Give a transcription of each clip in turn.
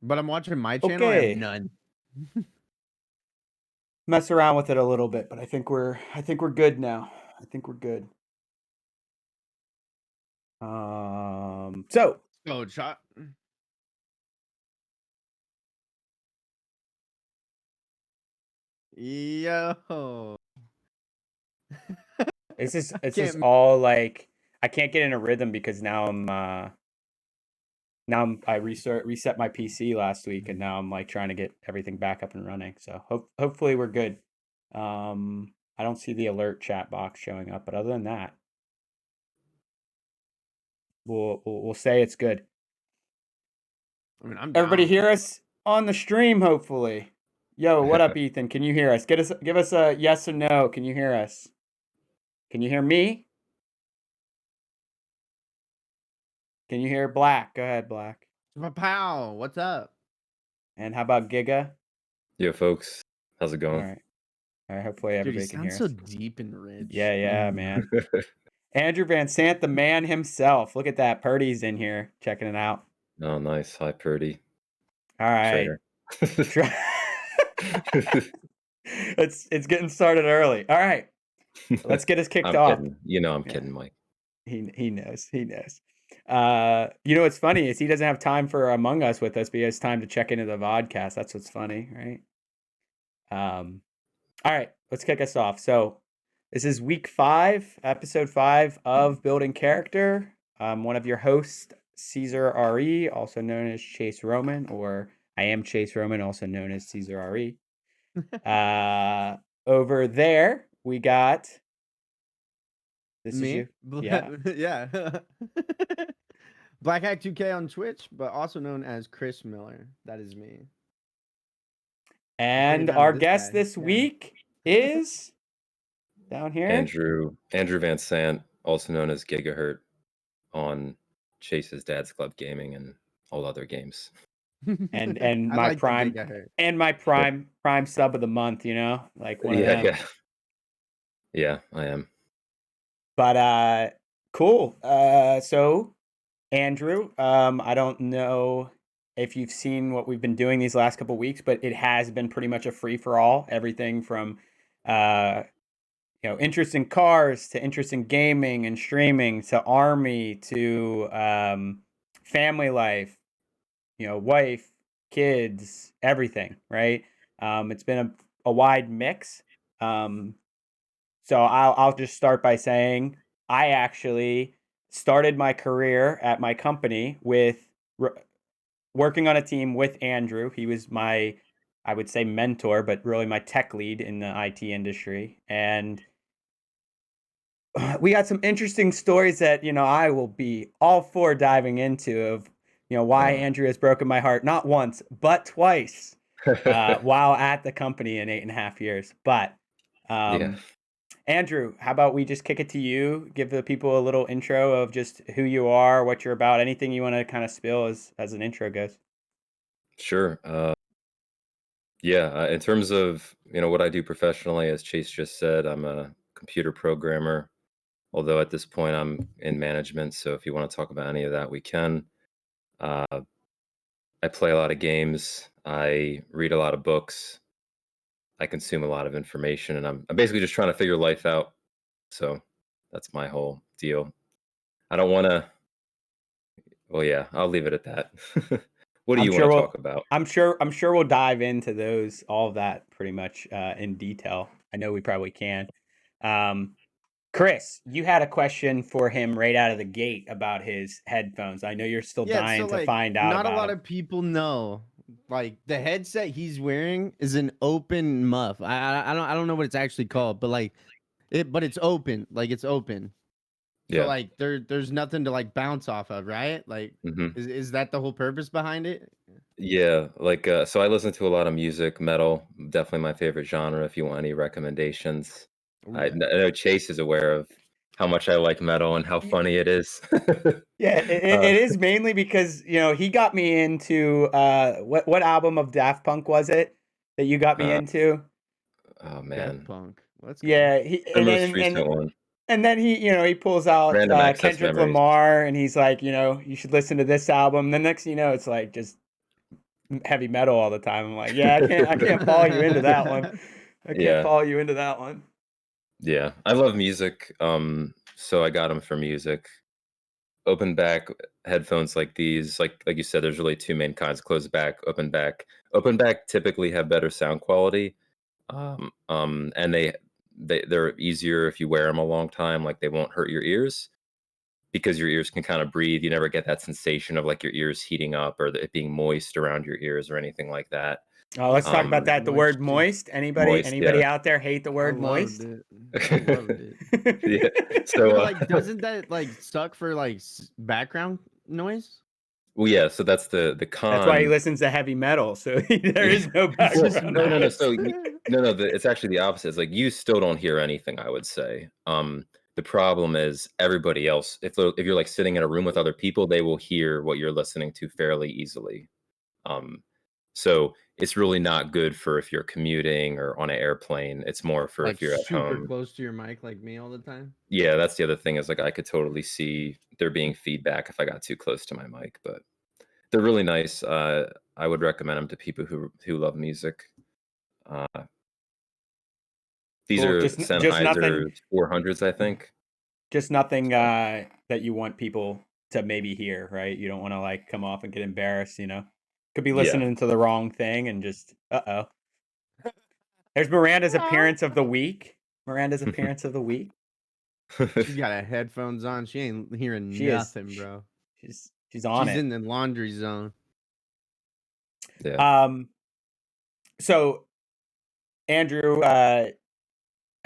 But I'm watching my channel. I Okay. have none. Mess around with it a little bit, but I think we're good now. I think we're good. So Oh, shot. Yo. it's just Can't. all like I can't get in a rhythm because now I reset my PC last week and now I'm like trying to get everything back up and running. So hopefully we're good. I don't see the alert chat box showing up, but other than that, we'll say it's good. I mean, I'm Everybody down. hear us on the stream, hopefully. Yo, what up, Ethan? Can you hear us? Give us a yes or no. Can you hear us? Can you hear me? Can you hear Black? Go ahead, Black. Pow. What's up? And how about Giga? Yo, folks. How's it All going? right. All right. Hopefully Dude, he everybody can hear sounds us. so deep and rich. Yeah, man. Andrew Van Sant, the man himself. Look at that. Purdy's in here checking it out. Oh, nice. Hi, Purdy. All right. It's getting started early. All right. Let's get us kicked off. Kidding. You know I'm kidding, Mike. He knows. He knows. You know what's funny is he doesn't have time for Among Us with us, but he has time to check into the vodcast. That's what's funny, right? All right, let's kick us off. So this is week 5, episode 5 of Building Character. One of your hosts, Caesar RE, also known as Chase Roman, or I am Chase Roman, also known as Caesar RE. Over there, we got... This Me? is you? Yeah. Yeah. Black Hack 2K on Twitch, but also known as Chris Miller. That is me. And our guest this week is down here. Andrew Van Sant, also known as Gigahertz, on Chase's Dad's Club Gaming and all other games. And my prime sub of the month, you know, like one of them. Yeah, I am. But cool. So Andrew, I don't know if you've seen what we've been doing these last couple of weeks, but it has been pretty much a free for all. Everything from interest in cars to interest in gaming and streaming to army to family life, wife, kids, everything, right? It's been a wide mix. So I'll just start by saying I actually started my career at my company with working on a team with Andrew. He was my, I would say, mentor, but really my tech lead in the IT industry. And we got some interesting stories that, I will be all for diving into of, why Andrew has broken my heart, not once, but twice while at the company in 8.5 years. But Andrew, how about we just kick it to you? Give the people a little intro of just who you are, what you're about, anything you want to kind of spill as an intro goes. Sure. In terms of, what I do professionally, as Chase just said, I'm a computer programmer, although at this point I'm in management. So if you want to talk about any of that, we can. I play a lot of games. I read a lot of books. I consume a lot of information, and I'm basically just trying to figure life out. So that's my whole deal. I don't want to. Well, yeah, I'll leave it at that. What do you want to talk about? I'm sure we'll dive into all of that pretty much in detail. I know we probably can. Chris, you had a question for him right out of the gate about his headphones. I know you're still dying to find out. Not a lot of people know. Like the headset he's wearing is an open muff. I don't know what it's actually called, but it's open. Like it's open. Yeah. So like there's nothing to like bounce off of, right? Like is that the whole purpose behind it? Yeah, so I listen to a lot of music, metal, definitely my favorite genre. If you want any recommendations, I know Chase is aware of how much I like metal and how funny it is. Yeah, it is mainly because he got me into what album of Daft Punk was it that you got me into? Oh man, Daft Punk. Let's go. Yeah, the most recent one. And then he pulls out Kendrick Lamar and he's like, you should listen to this album. The next thing you know, it's like just heavy metal all the time. I'm like, yeah, I can't follow you into that one. I can't Yeah. follow you into that one. Yeah. I love music. So I got them for music. Open back headphones like these, like you said, there's really two main kinds: closed back, open back. Open back typically have better sound quality, and they're easier if you wear them a long time. Like they won't hurt your ears because your ears can kind of breathe. You never get that sensation of like your ears heating up or it being moist around your ears or anything like that. Oh, let's talk about Um, that. The word Moisture. moist. Anybody Moist, yeah, anybody out there hate the I word loved moist? it. I loved it. yeah. So, But like, doesn't that like suck for like background noise? well, yeah. So that's the That's why he con. listens to heavy metal. So there Yeah. is no It's Well, just background no, no, no. noise. So no, it's actually the opposite. It's like you still don't hear anything, I would say. The problem is everybody else. If you're like sitting in a room with other people, they will hear what you're listening to fairly easily. Um, so it's really not good for if you're commuting or on an airplane. It's more for Like if you're at super home. close to your mic, like me all the time. Yeah, that's the other thing is like I could totally see there being feedback if I got too close to my mic, but they're really nice. I would recommend them to people who love music. Uh, these Cool. are Just nothing. Sennheiser 400s, I think. Just nothing So, that you want people to maybe hear, right? You don't want to like come off and get embarrassed. Could be yeah. listening to the wrong thing and just There's Miranda's appearance of the week. Miranda's appearance of the week. She got her headphones on. She ain't hearing She is. nothing, bro. She's on She's it. in the laundry zone. Yeah. Um. So Andrew, I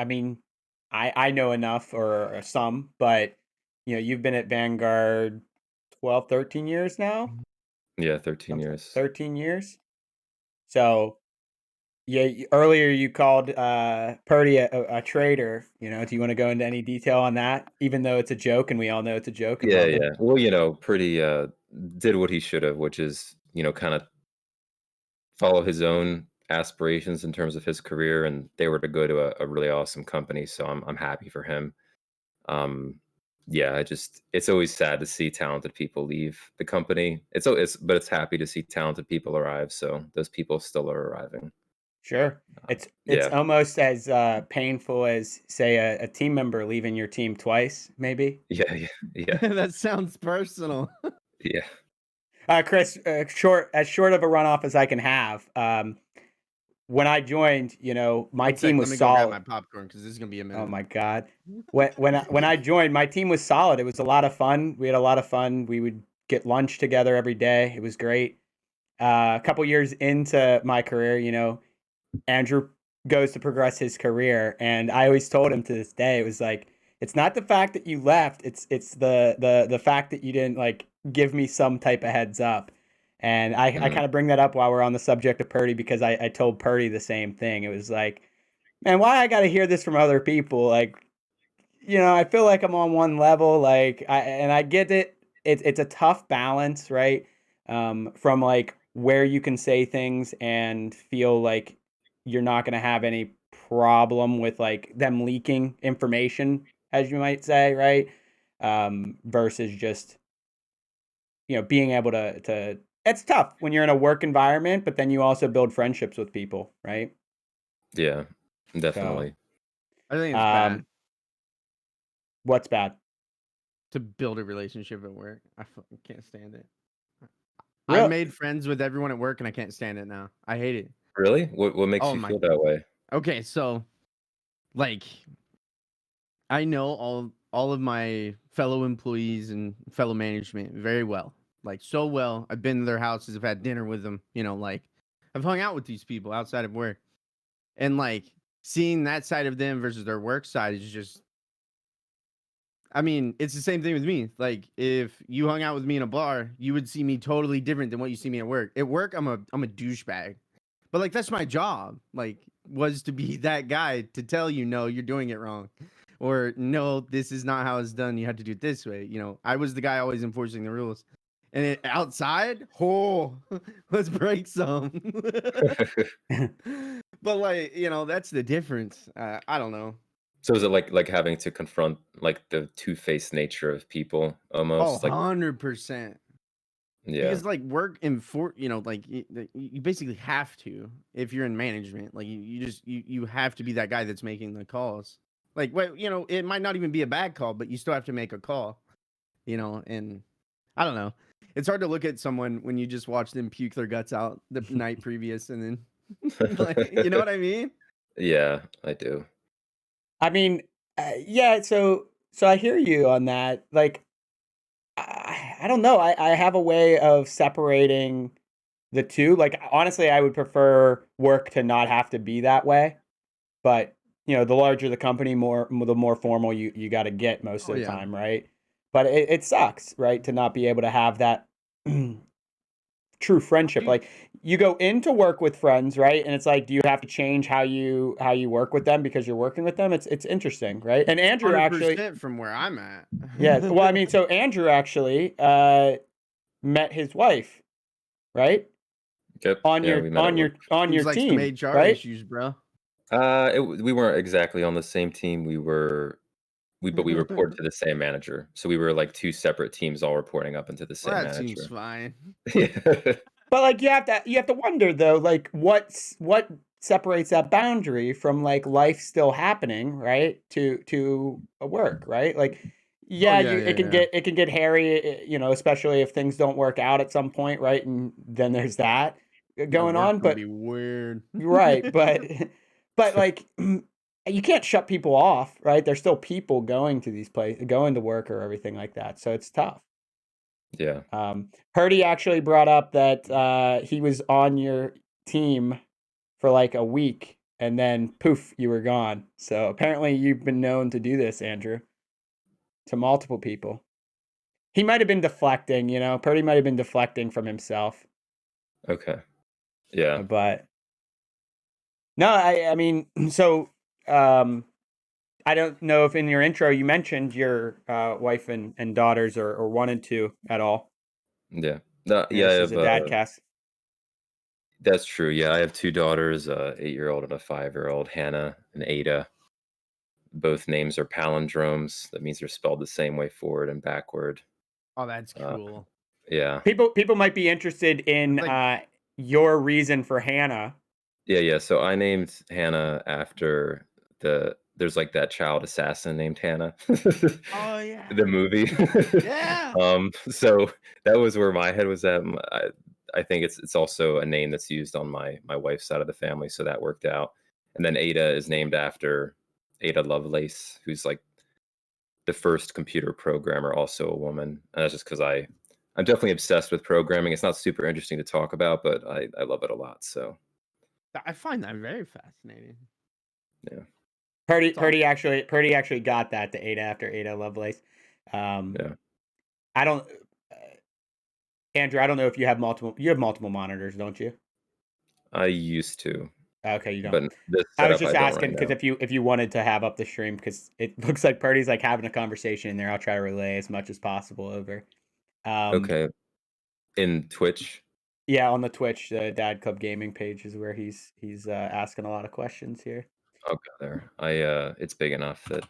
mean, I know enough or some, but you've been at Vanguard 12, 13 years now. Yeah, 13 Something, years. 13 years. So yeah, earlier you called Purdy a traitor. Do you want to go into any detail on that? Even though it's a joke, and we all know it's a joke and Yeah, love it. yeah. Well, pretty did what he should have, which is, kind of follow his own aspirations in terms of his career, and they were to go to a really awesome company, so I'm happy for him. Um, yeah, it's always sad to see talented people leave the company. But it's happy to see talented people arrive. So those people still are arriving. Sure, it's Yeah, almost as painful as say a team member leaving your team twice, maybe. yeah, yeah, yeah, That sounds personal. yeah, Chris, as short of a runoff as I can have. When I joined, my One team sec, let was me go grab solid. my popcorn because this is gonna be a Oh minute. my god. When I joined, my team was solid. It was a lot of fun. We had a lot of fun. We would get lunch together every day. It was great. A couple years into my career, Andrew goes to progress his career, and I always told him to this day, it was like, it's not the fact that you left, it's the fact that you didn't like give me some type of heads up. And I mhm, kind of bring that up while we're on the subject of Purdy because I told Purdy the same thing. It was like, man, why I got to hear this from other people? Like, I feel like I'm on one level. Like, I get it. It's a tough balance, right? From like where you can say things and feel like you're not going to have any problem with like them leaking information, as you might say, right? Versus just being able to. It's tough when you're in a work environment, but then you also build friendships with people, right? yeah, So, definitely. I think it's bad um, what's bad? to build a relationship at work. I fucking can't stand it. I Real made friends with everyone at work and I can't stand it now. I hate it. Really? What makes Oh you my. feel that way? Okay, so like I know all of my fellow employees and fellow management very well. Like so well. I've been to their houses, I've had dinner with them, like I've hung out with these people outside of work. And like seeing that side of them versus their work side is just I mean, it's the same thing with me. Like if you hung out with me in a bar, you would see me totally different than what you see me at work. At work, I'm a douchebag. But like that's my job. Like was to be that guy to tell you no, you're doing it wrong. Or no, this is not how it's done. You have to do it this way. I was the guy always enforcing the rules. And outside, oh, let's break some. But like, that's the difference. I don't know. So is it like having to confront like the two-faced nature of people Oh, almost? Like, 100%. Yeah. Because like work in like you basically have to if you're in management. Like you have to be that guy that's making the calls. Like it might not even be a bad call, but you still have to make a call. And I don't know. It's hard to look at someone when you just watch them puke their guts out the night previous, and then you know what I mean? Yeah, I do. I mean, yeah. So I hear you on that. Like, I don't know. I have a way of separating the two. Like, honestly, I would prefer work to not have to be that way. But the larger the company, the more formal you got to get most Oh of the yeah. time, right? But it sucks, right, to not be able to have that true friendship. Dude, Like, you go into work with friends, right? And it's like, do you have to change how you work with them because you're working with them? It's interesting, right? And Andrew actually, 100% from where I'm at. yeah. Well, I mean, so Andrew actually met his wife, right? Yep. On Yeah, your we met at work. on your Seems like some team, HR right? issues, bro. We weren't exactly on the same team. But we reported to the same manager. So we were like two separate teams all reporting up into the Well, same that seems manager. fine. Yeah. But like you have to wonder though, like what separates that boundary from like life still happening, right? To a work, right? Like Oh yeah, yeah, yeah, yeah. it can get hairy, especially if things don't work out at some point, right? And then there's that That going work's on, gonna but be weird. right, but like you can't shut people off, right? There's still people going to these places, going to work or everything like that. So it's tough. Yeah. Purdy actually brought up that he was on your team for like a week and then poof, you were gone. So apparently you've been known to do this, Andrew, to multiple people. He might have been deflecting, Purdy might have been deflecting from himself. Okay. Yeah. But no, I mean, so I don't know if in your intro you mentioned your wife and daughters or wanted to at all. Yeah. No, yeah, I This is have a dad cast. that's true. Yeah, I have two daughters, 8-year-old and a 5-year-old, Hannah and Ada. Both names are palindromes. That means they're spelled the same way forward and backward. Oh, that's Uh, cool. yeah. People might be interested in Like, your reason for Hannah. Yeah. So I named Hannah after there's like that child assassin named Hannah. oh yeah, The movie. yeah. So that was where my head was at. I think it's also a name that's used on my wife's side of the family, so that worked out. And then Ada is named after Ada Lovelace, who's like the first computer programmer, also a woman. And that's just because I'm definitely obsessed with programming. It's not super interesting to talk about, but I love it a lot. So I find that very fascinating. yeah. Purdy actually got that, the Ada after Ada Lovelace. Yeah. I don't, Andrew. I don't know if you have multiple. You have multiple monitors, don't you? I used to, Okay, you don't. but this I was setup I just don't asking right because now. if you wanted to have up the stream, because it looks like Purdy's like having a conversation in there. I'll try to relay as much as possible over. Okay. In Twitch. Yeah, on the Twitch, the Dad Club Gaming page is where he's asking a lot of questions here. I'll go there. It's big enough that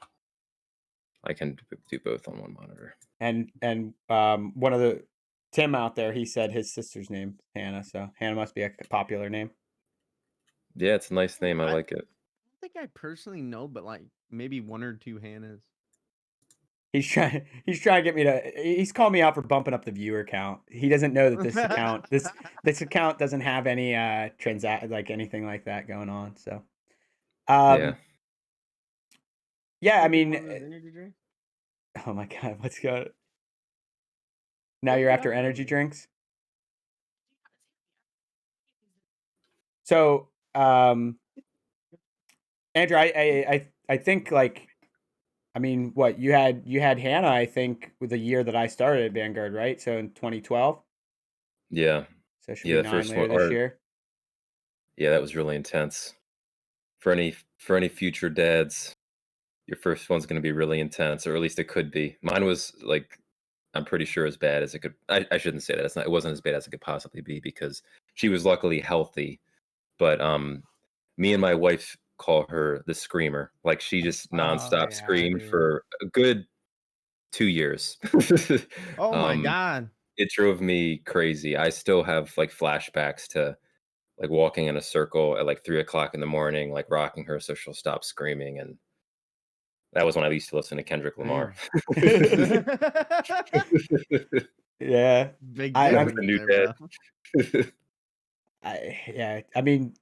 I can do both on one monitor. And one of the Tim out there, he said his sister's name Hannah, so Hannah must be a popular name. Yeah, it's a nice name. I like it. I don't think I personally know, but like maybe one or two Hannahs. He's trying to get me to. He's calling me out for bumping up the viewer count. He doesn't know that this account doesn't have any like anything like that going on. So, Yeah. yeah, I mean, Energy drink? oh my god, let's go. Now you're after energy drinks. So, Andrew, I think like, I mean, what you had Hannah, I think, with the year that I started at Vanguard, right? So in 2012. Yeah. So it should Yeah, be the 9 first later one, this or year. yeah, that was really intense. For any future dads, your first one's going to be really intense, or at least it could be. Mine was like, I'm pretty sure as bad as it could. I shouldn't say that. It wasn't as bad as it could possibly be because she was luckily healthy. But me and my wife call her the screamer. Like she just Oh nonstop yeah, screamed dude. for a good 2 years. Oh my um, god. it drove me crazy. I still have like flashbacks to like walking in a circle at like 3 o'clock in the morning, like rocking her so she'll stop screaming. And that was when I used to listen to Kendrick Lamar. Damn. Yeah. Big I That was the difference new there, dad. bro. yeah. I mean,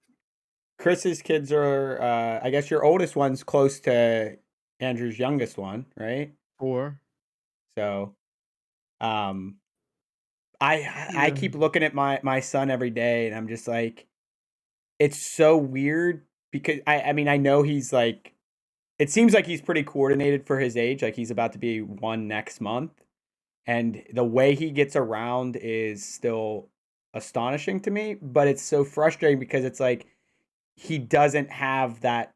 Chris's kids are. I guess your oldest one's close to Andrew's youngest one, right? 4. So, um, I Yeah. keep looking at my son every day, and I'm just like, it's so weird because I mean I know he's like, it seems like he's pretty coordinated for his age. Like he's about to be 1 next month, and the way he gets around is still astonishing to me. But it's so frustrating because it's like he doesn't have that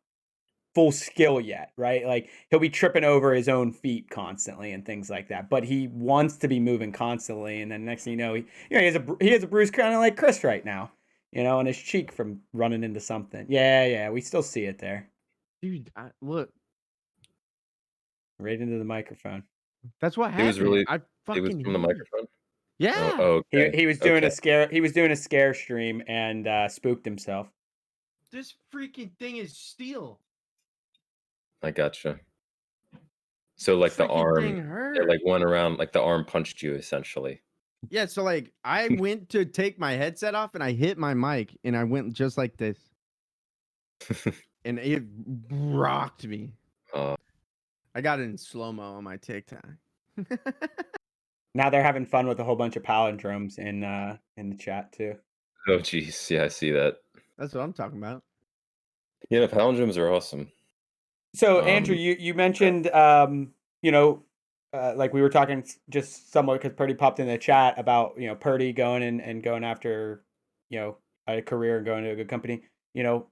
full skill yet, right? Like he'll be tripping over his own feet constantly and things like that. But he wants to be moving constantly, and then next thing you know, he has a bruise kind of like Chris right now, on his cheek from running into something. Yeah, we still see it there, Dude, look, right into the microphone. that's what It was happened. really I it was fucking from the hate it. microphone? Yeah. Okay. He was doing Okay. a scare. He was doing a scare stream and spooked himself. This freaking thing is steel. I gotcha. So like the Freaking thing arm, it hurt. like went around, like the arm punched you essentially. Yeah, so like I went to take my headset off and I hit my mic and I went just like this. And it rocked me. Uh, I got it in slow-mo on my TikTok. Now they're having fun with a whole bunch of palindromes in the chat too. oh geez, yeah, I see that. That's what I'm talking about. Yeah, the palindromes are awesome. So Andrew, you mentioned like we were talking just somewhat because Purdy popped in the chat about Purdy going and going after a career and going to a good company.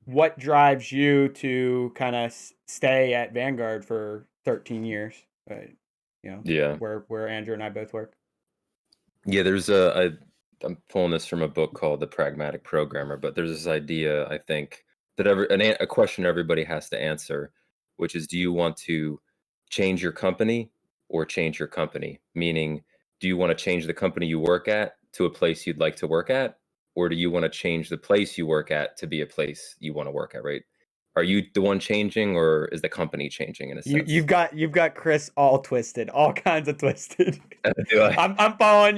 What drives you to kind of stay at Vanguard for 13 years? Yeah. Where Andrew and I both work. Yeah, I'm pulling this from a book called The Pragmatic Programmer, but there's this idea, I think, that a question everybody has to answer, which is, do you want to change your company or change your company? Meaning, do you want to change the company you work at to a place you'd like to work at, or do you want to change the place you work at to be a place you want to work at, right? Are you the one changing, or is the company changing in a sense? You've got Chris all twisted, all kinds of twisted. Do I? I'm following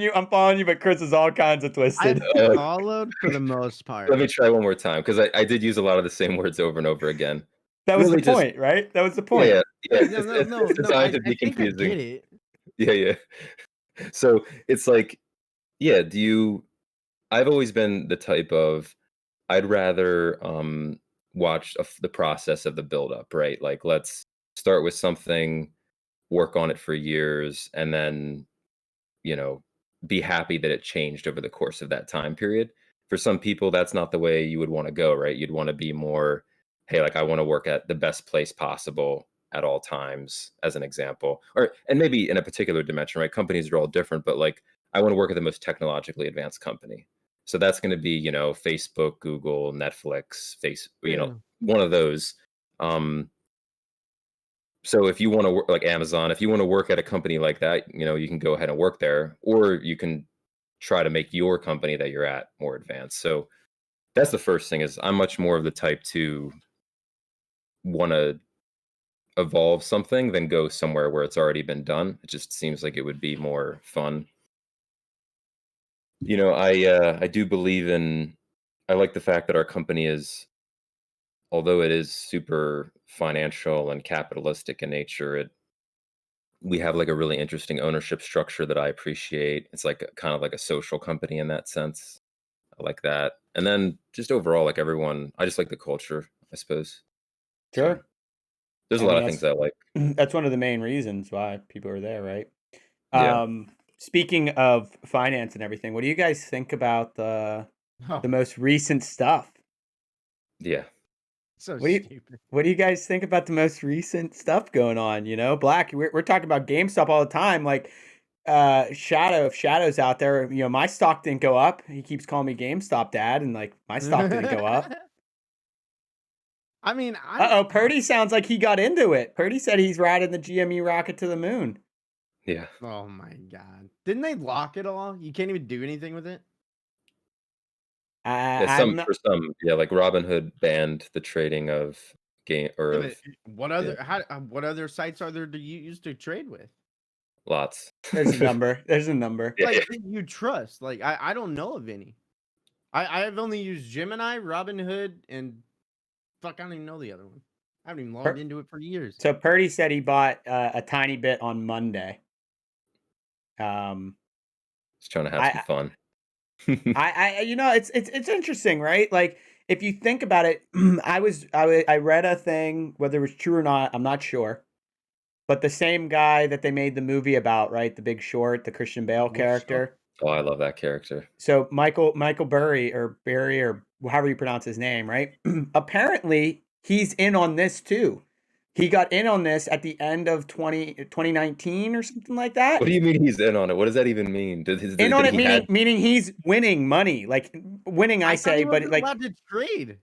you, but Chris is all kinds of twisted. I've followed for the most part. Let me try one more time, because I did use a lot of the same words over and over again. That was Really the point, right? That was the point. Yeah. No. It's designed to I be think I confusing. get it. Yeah. So it's like, yeah, I've always been the type of, I'd rather watch the process of the buildup, right? Like, let's start with something, work on it for years, and then, be happy that it changed over the course of that time period. For some people, that's not the way you would want to go, right? You'd want to be more, hey, like I want to work at the best place possible at all times, as an example. And maybe in a particular dimension, right? Companies are all different, but like I want to work at the most technologically advanced company. So that's going to be, Facebook, Google, Netflix, Yeah. one of those. So if you want to work like Amazon, if you want to work at a company like that, you can go ahead and work there, or you can try to make your company that you're at more advanced. So that's the first thing. Is I'm much more of the type to want to evolve something than go somewhere where it's already been done. It just seems like it would be more fun. I do believe in, I like the fact that our company is, although it is super financial and capitalistic in nature, we have like a really interesting ownership structure that I appreciate. It's like kind of like a social company in that sense. I like that. And then just overall, like everyone, I just like the culture, I suppose. Sure. So there's a I lot mean, of things I like. that's one of the main reasons why people are there, right? Yeah. Speaking of finance and everything, what do you guys think about the Oh, most recent stuff? Yeah. so What do you stupid. what do you guys think about the most recent stuff going on? Black, we're talking about GameStop all the time. Like, Shadow, if Shadow's out there, my stock didn't go up. He keeps calling me GameStop dad, and like my stock didn't go up. I mean, Purdy sounds like he got into it. Purdy said he's riding the GME rocket to the moon. Yeah. Oh my god. Didn't they lock it all? You can't even do anything with it? Yeah, I'm not. yeah, like Robinhood banned the trading of game or Yeah, of but what yeah, what other sites are there to use to trade with? lots. There's a number. There's a number. Yeah, yeah. Like that you trust. Like I don't know of any. I've only used Gemini, Robinhood, and fuck, I don't even know the other one. I haven't even logged Per- into it for years. So Purdy said he bought a tiny bit on Monday. Um, Just trying to have some I, fun. you know, it's interesting, right? Like if you think about it, I read a thing, whether it was true or not, I'm not sure. But the same guy that they made the movie about, right? The Big Short, the Christian Bale Which short? character. Oh, I love that character. So Michael Burry or Barry or however you pronounce his name, right? Apparently he's in on this too. He got in on this at the end of 2019 or something like What that. do you mean he's in on it? What does that even mean? In on Did it he had meaning he's winning money, like winning. I I thought say, he but wasn't like allowed to trade.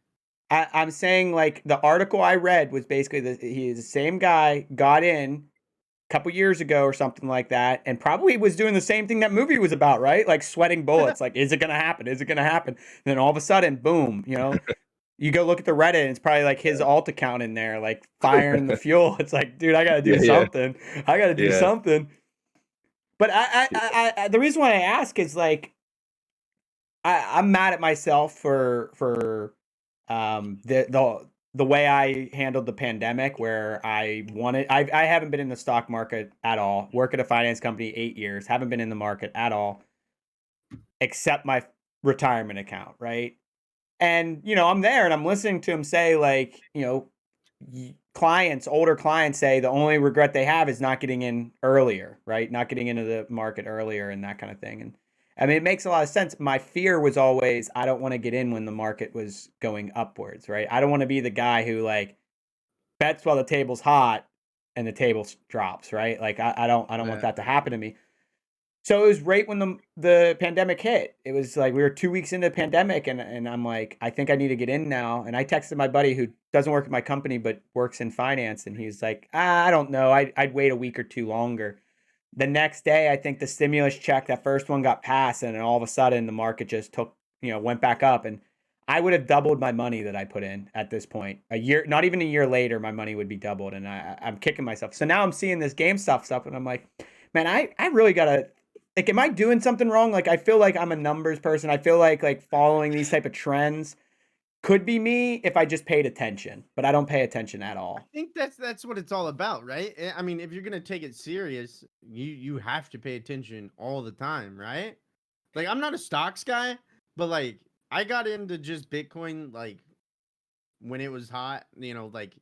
I'm saying, like the article I read was basically that he's the same guy got in a couple years ago or something like that, and probably was doing the same thing that movie was about, right? Like sweating bullets. Like, is it gonna happen? Is it gonna happen? And then all of a sudden, boom! You know, you go look at the Reddit, and it's probably like his alt account in there, like firing the fuel. It's like, dude, I gotta do Yeah, yeah, something. I gotta do yeah. something. But Yeah. the reason why I ask is like I'm mad at myself for the way I handled the pandemic, where I haven't been in the stock market at all. Work at a finance company 8 years, haven't been in the market at all, except my retirement account, right? And you know, I'm there and I'm listening to him say, like, you know, older clients say the only regret they have is not getting in earlier, right? Not getting into the market earlier and that kind of thing. And I mean, it makes a lot of sense. My fear was always I don't want to get in when the market was going upwards, right? I don't want to be the guy who like bets while the table's hot and the table drops, right? Like I don't want Yeah. that to happen to me. So it was right when the pandemic hit. It was like we were 2 weeks into the pandemic, and I'm like, I think I need to get in now. And I texted my buddy who doesn't work at my company but works in finance, and he's like, I don't know, I'd wait a week or two longer. The next day, I think the stimulus check, that first one got passed, and then all of a sudden the market just went back up, and I would have doubled my money that I put in at this point. A year, not even a year later, my money would be doubled, and I'm kicking myself. So now I'm seeing this GameStop stuff, and I'm like, man, I really gotta like, am I doing something wrong? Like, I feel like I'm a numbers person. I feel like following these type of trends could be me if I just paid attention, but I don't pay attention at I all. think that's what it's all about, right? I mean, if you're gonna take it serious, you have to pay attention all the time, right? Like I'm not a stocks guy, but like I got into just Bitcoin like when it was hot, like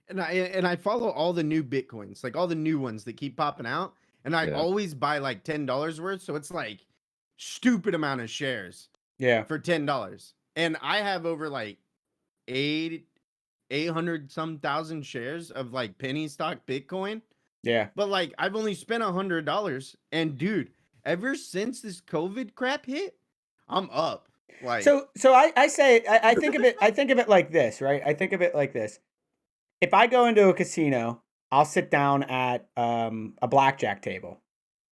and I follow all the new Bitcoins, like all the new ones that keep popping out, and I Yeah. always buy like $10 worth, so it's like stupid amount of shares Yeah. for $10. And I have over like 800 some thousand shares of like penny stock Bitcoin. Yeah. But like I've only spent $100. And dude, ever since this COVID crap hit, I'm up. Like So I say I think of it like this, right? I think of it like this. If I go into a casino, I'll sit down at a blackjack table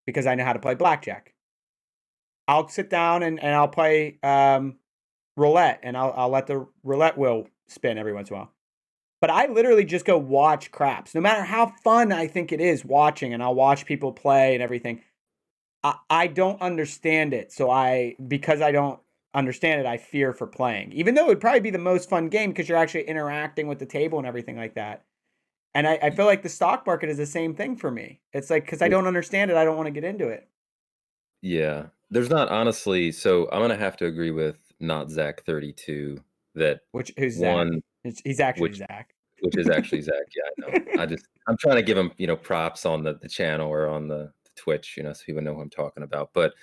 because I know how to play blackjack. I'll sit down and I'll play roulette, and I'll let the roulette wheel spin every once in a while. But I literally just go watch craps. No matter how fun I think it is watching, and I'll watch people play and everything. I don't understand it. So because I don't understand it, I fear for playing. Even though it would probably be the most fun game because you're actually interacting with the table and everything like that. And I feel like the stock market is the same thing for me. It's like because I don't understand it, I don't want to get into it. Yeah. There's not honestly, so I'm gonna have to agree with not Zach 32 that Who's Zach? one He's actually which Zach. which is actually Zach. Yeah, I know. I'm trying to give him, props on the channel or on the Twitch, so people know who I'm talking about. But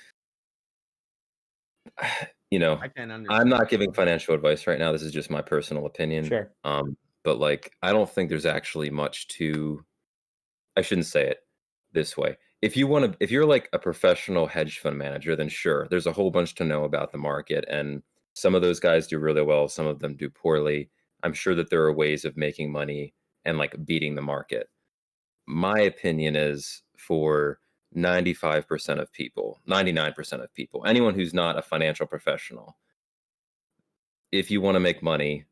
I can't I'm understand not it. giving financial advice right now. This is just my personal opinion. Sure. But like I don't think there's actually much to I shouldn't say it this way. If you're like a professional hedge fund manager, then sure, there's a whole bunch to know about the market. And some of those guys do really well, some of them do poorly. I'm sure that there are ways of making money and like beating the market. My opinion is for 95% of people, 99% of people, anyone who's not a financial professional, if you want to make money,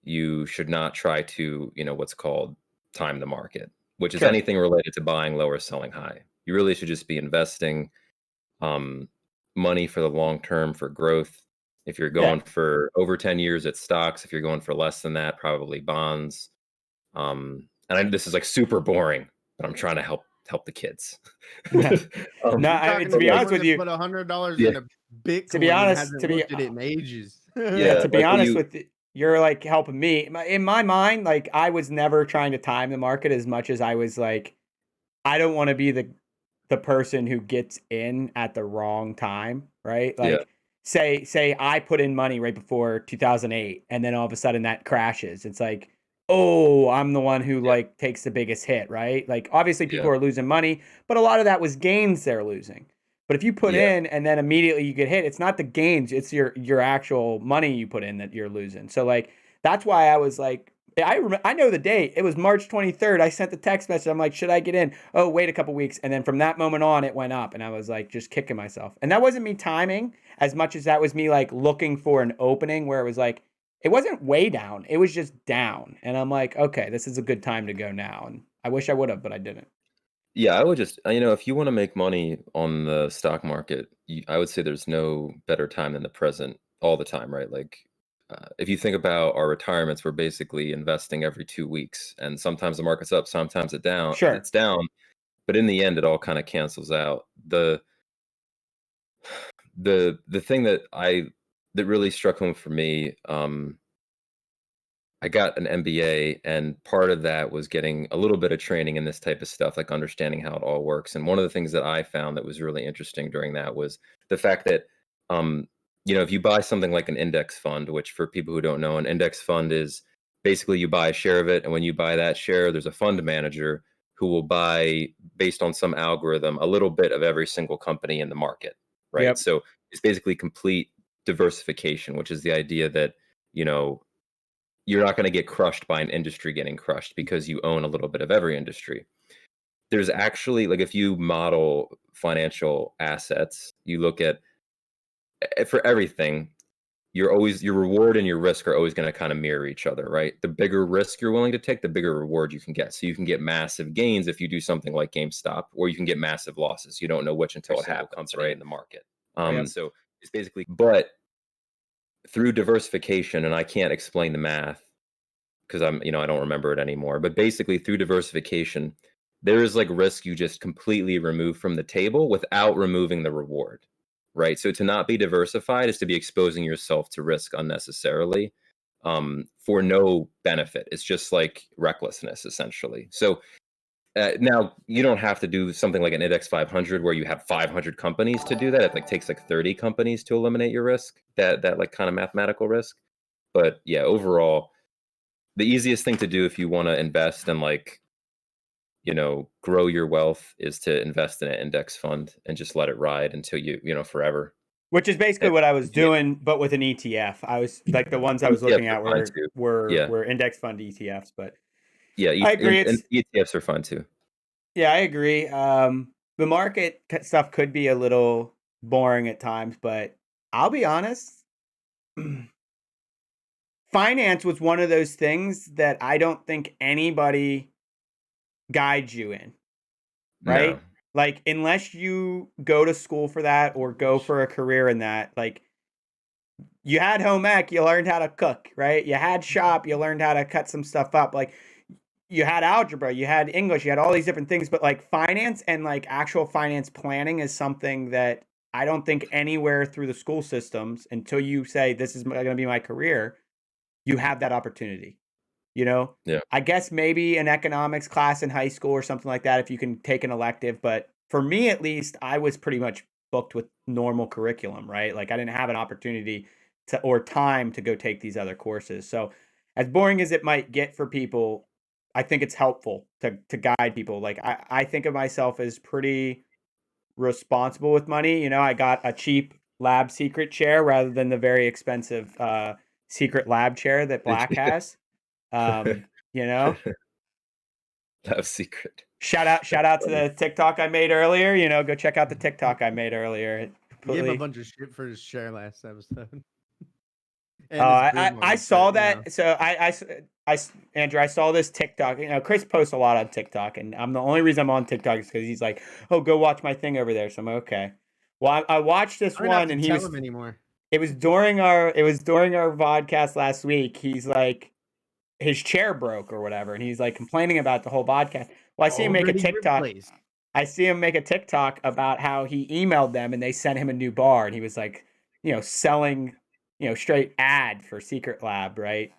you should not try to, what's called time the market, which is Sure. anything related to buying low or selling high. You really should just be investing money for the long term for growth. If you're Yeah. going for over 10 years, it's stocks. If you're going for less than that, probably bonds. This is like super boring, but I'm trying to help the kids. No, You're I mean, talking to to be honest someone with that you, put $100 Yeah, into to be Bitcoin and honest, hasn't looked at it in ages. yeah, to be like honest with you, you're like helping me. In my mind, like I was never trying to time the market as much as I was like, I don't want to be the person who gets in at the wrong time, right? yeah, Like say I put in money right before 2008 and then all of a sudden that crashes. It's like, "Oh, I'm the one who yeah, like takes the biggest hit," right? Like obviously people yeah, are losing money, but a lot of that was gains they're losing. But if you put yeah, in and then immediately you get hit, it's not the gains, it's your actual money you put in that you're losing. So like that's why I was like I know the date. It was March 23rd. I sent the text message. I'm like, should I get in? Oh, wait a couple weeks. And then from that moment on, it went up. And I was like, just kicking myself. And that wasn't me timing as much as that was me like looking for an opening where it was like, it wasn't way down. It was just down. And I'm like, okay, this is a good time to go now. And I wish I would have, but I didn't. yeah. I would just, if you want to make money on the stock market, I would say there's no better time than the present all the time, right? Like, if you think about our retirements, we're basically investing every 2 weeks, and sometimes the market's up, sometimes Sure. it's down, but in the end, it all kind of cancels out. The thing that really struck home for me, I got an MBA, and part of that was getting a little bit of training in this type of stuff, like understanding how it all works. And one of the things that I found that was really interesting during that was the fact that, if you buy something like an index fund, which for people who don't know, an index fund is basically you buy a share of it. And when you buy that share, there's a fund manager who will buy, based on some algorithm, a little bit of every single company in the market, right? Yep. So it's basically complete diversification, which is the idea that, you know, you're not going to get crushed by an industry getting crushed because you own a little bit of every industry. There's actually, like, if you model financial assets, you look at for everything, your reward and your risk are always going to kind of mirror each other, right? The bigger risk you're willing to take, the bigger reward you can get. So you can get massive gains if you do something like GameStop, or you can get massive losses. You don't know which until it happens, right? In the market. Yep. So it's basically, but through diversification, and I can't explain the math because I don't remember it anymore. But basically, through diversification, there is like risk you just completely remove from the table without removing the reward, right? So to not be diversified is to be exposing yourself to risk unnecessarily, for no benefit. It's just like recklessness, essentially. So now you don't have to do something like an index 500 where you have 500 companies to do that. It like takes like 30 companies to eliminate your risk, that like kind of mathematical risk. But yeah, overall, the easiest thing to do if you want to invest and like, grow your wealth is to invest in an index fund and just let it ride until forever. Which is basically And what I was yeah, doing, but with an ETF. I was like the ones I was ETFs looking are at fun were too. were Yeah, were index fund ETFs, but yeah, I agree. and It's ETFs are fun too. Yeah, I agree. The market stuff could be a little boring at times, but I'll be honest, finance was one of those things that I don't think anybody guides you in, No, right? Like, unless you go to school for that or go for a career in that, like, you had home ec, you learned how to cook, right? You had shop, you learned how to cut some stuff up. Like, you had algebra, you had English, you had all these different things, but like finance and like actual finance planning is something that I don't think anywhere through the school systems until you say this is going to be my career, you have that opportunity. You know, yeah, I guess maybe an economics class in high school or something like that if you can take an elective, but for me at least, I was pretty much booked with normal curriculum, right? Like I didn't have an opportunity to or time to go take these other courses. So as boring as it might get for people, I think it's helpful to guide people. Like I think of myself as pretty responsible with money. You know, I got a cheap lab secret chair rather than the very expensive secret lab chair that Black has. You know, Top secret. Shout out to the TikTok I made earlier. You know, go check out the TikTok I made earlier. It He gave him a completely. bunch of shit for his share last episode. Oh, And his I boom arm, saw but, you know. that. So Andrew, I saw this TikTok. You know, Chris posts a lot on TikTok, and I'm the only reason I'm on TikTok is because he's like, "Oh, go watch my thing over there." So I'm okay. Well, I watched this I don't have one, to and tell him anymore. it was during our vodcast last week. He's like, his chair broke or whatever, and he's like complaining about the whole podcast. Well, I see him make a Already TikTok. replaced. I see him make a TikTok about how he emailed them and they sent him a new bar, and he was like, you know, selling, you know, straight ad for Secret Lab, right?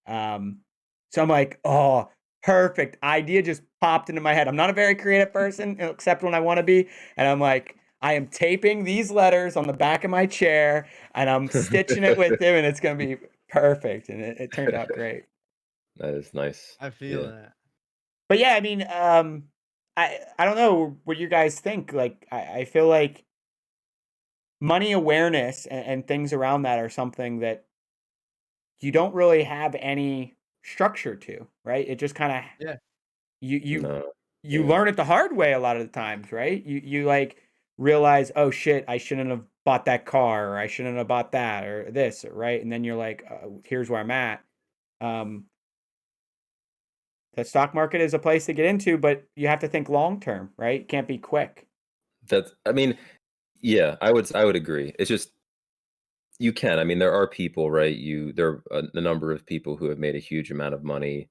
So I'm like, oh, perfect idea just popped into my head. I'm not a very creative person, except when I want to be, and I'm like, I am taping these letters on the back of my chair, and I'm stitching it with him, and it's gonna be perfect, and it turned out great. That is nice. I feel Yeah. that. But yeah, I mean, I don't know what you guys think. Like, I feel like money awareness and things around that are something that you don't really have any structure to, right? It just kind of Yeah. you No. you Yeah. learn it the hard way a lot of the times, right? You like realize, oh shit, I shouldn't have bought that car, or I shouldn't have bought that, or this, right? And then you're like, here's where I'm at. Um, the stock market is a place to get into, but you have to think long term, right? It can't be quick. I mean, yeah, I would agree. It's just you can. I mean, there are people, right? There are a number of people who have made a huge amount of money.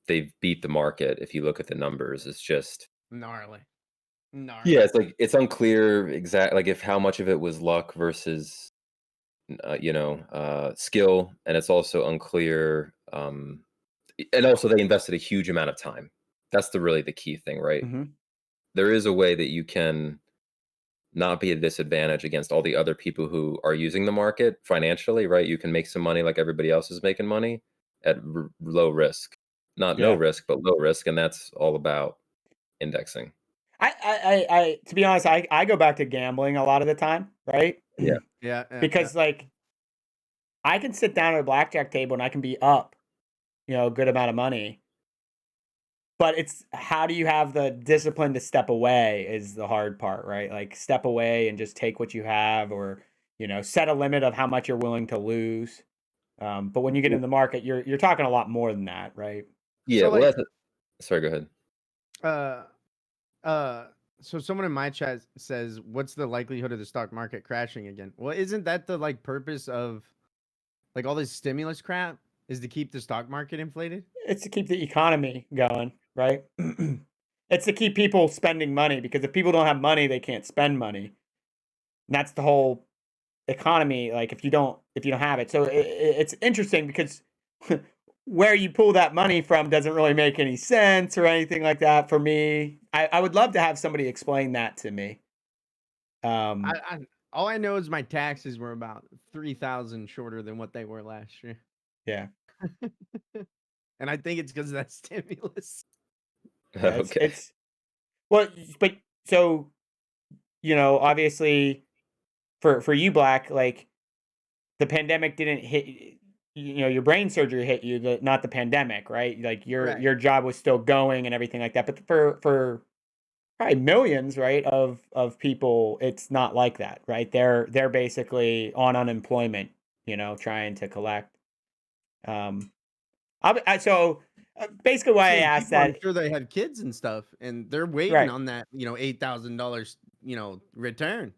They've beat the market. If you look at the numbers, it's just Gnarly. yeah. It's like it's unclear exact like if how much of it was luck versus skill, and it's also unclear. And also they invested a huge amount of time. That's the key thing, right? Mm-hmm. There is a way that you can not be at a disadvantage against all the other people who are using the market financially, right? You can make some money like everybody else is making money at low risk. Not no Yeah. risk, but low risk, and that's all about indexing. I to be honest, I go back to gambling a lot of the time, right? Yeah. Yeah. Because like I can sit down at a blackjack table and I can be up, you know, a good amount of money. But it's how do you have the discipline to step away is the hard part, right? Like step away and just take what you have, or you know, set a limit of how much you're willing to lose. But when you get in the market, you're talking a lot more than that, right? Yeah, So, well, like, sorry, go ahead. uh, uh, so someone in my chat says, "What's the likelihood of the stock market crashing again?" Well, isn't that the like purpose of like all this stimulus crap is to keep the stock market inflated? It's to keep the economy going, right? It's to keep people spending money, because if people don't have money, they can't spend money. And that's the whole economy. Like if you don't have it, so it's interesting because where you pull that money from doesn't really make any sense or anything like that for me. I would love to have somebody explain that to me. I all I know is my taxes were about 3,000 shorter than what they were last year, Yeah, and I think it's because of that stimulus. yeah. Okay. It's well, but so you know, obviously for you, Black, like the pandemic didn't hit. You know, your brain surgery hit you, not the pandemic, right? Like Correct. your job was still going and everything like that. But for probably millions, right, of people, it's not like that, right? They're basically on unemployment, you know, trying to collect. Um, so basically, why I Same asked people, I'm that, sure they have kids and stuff, and they're waiting right? on that, $8,000, return.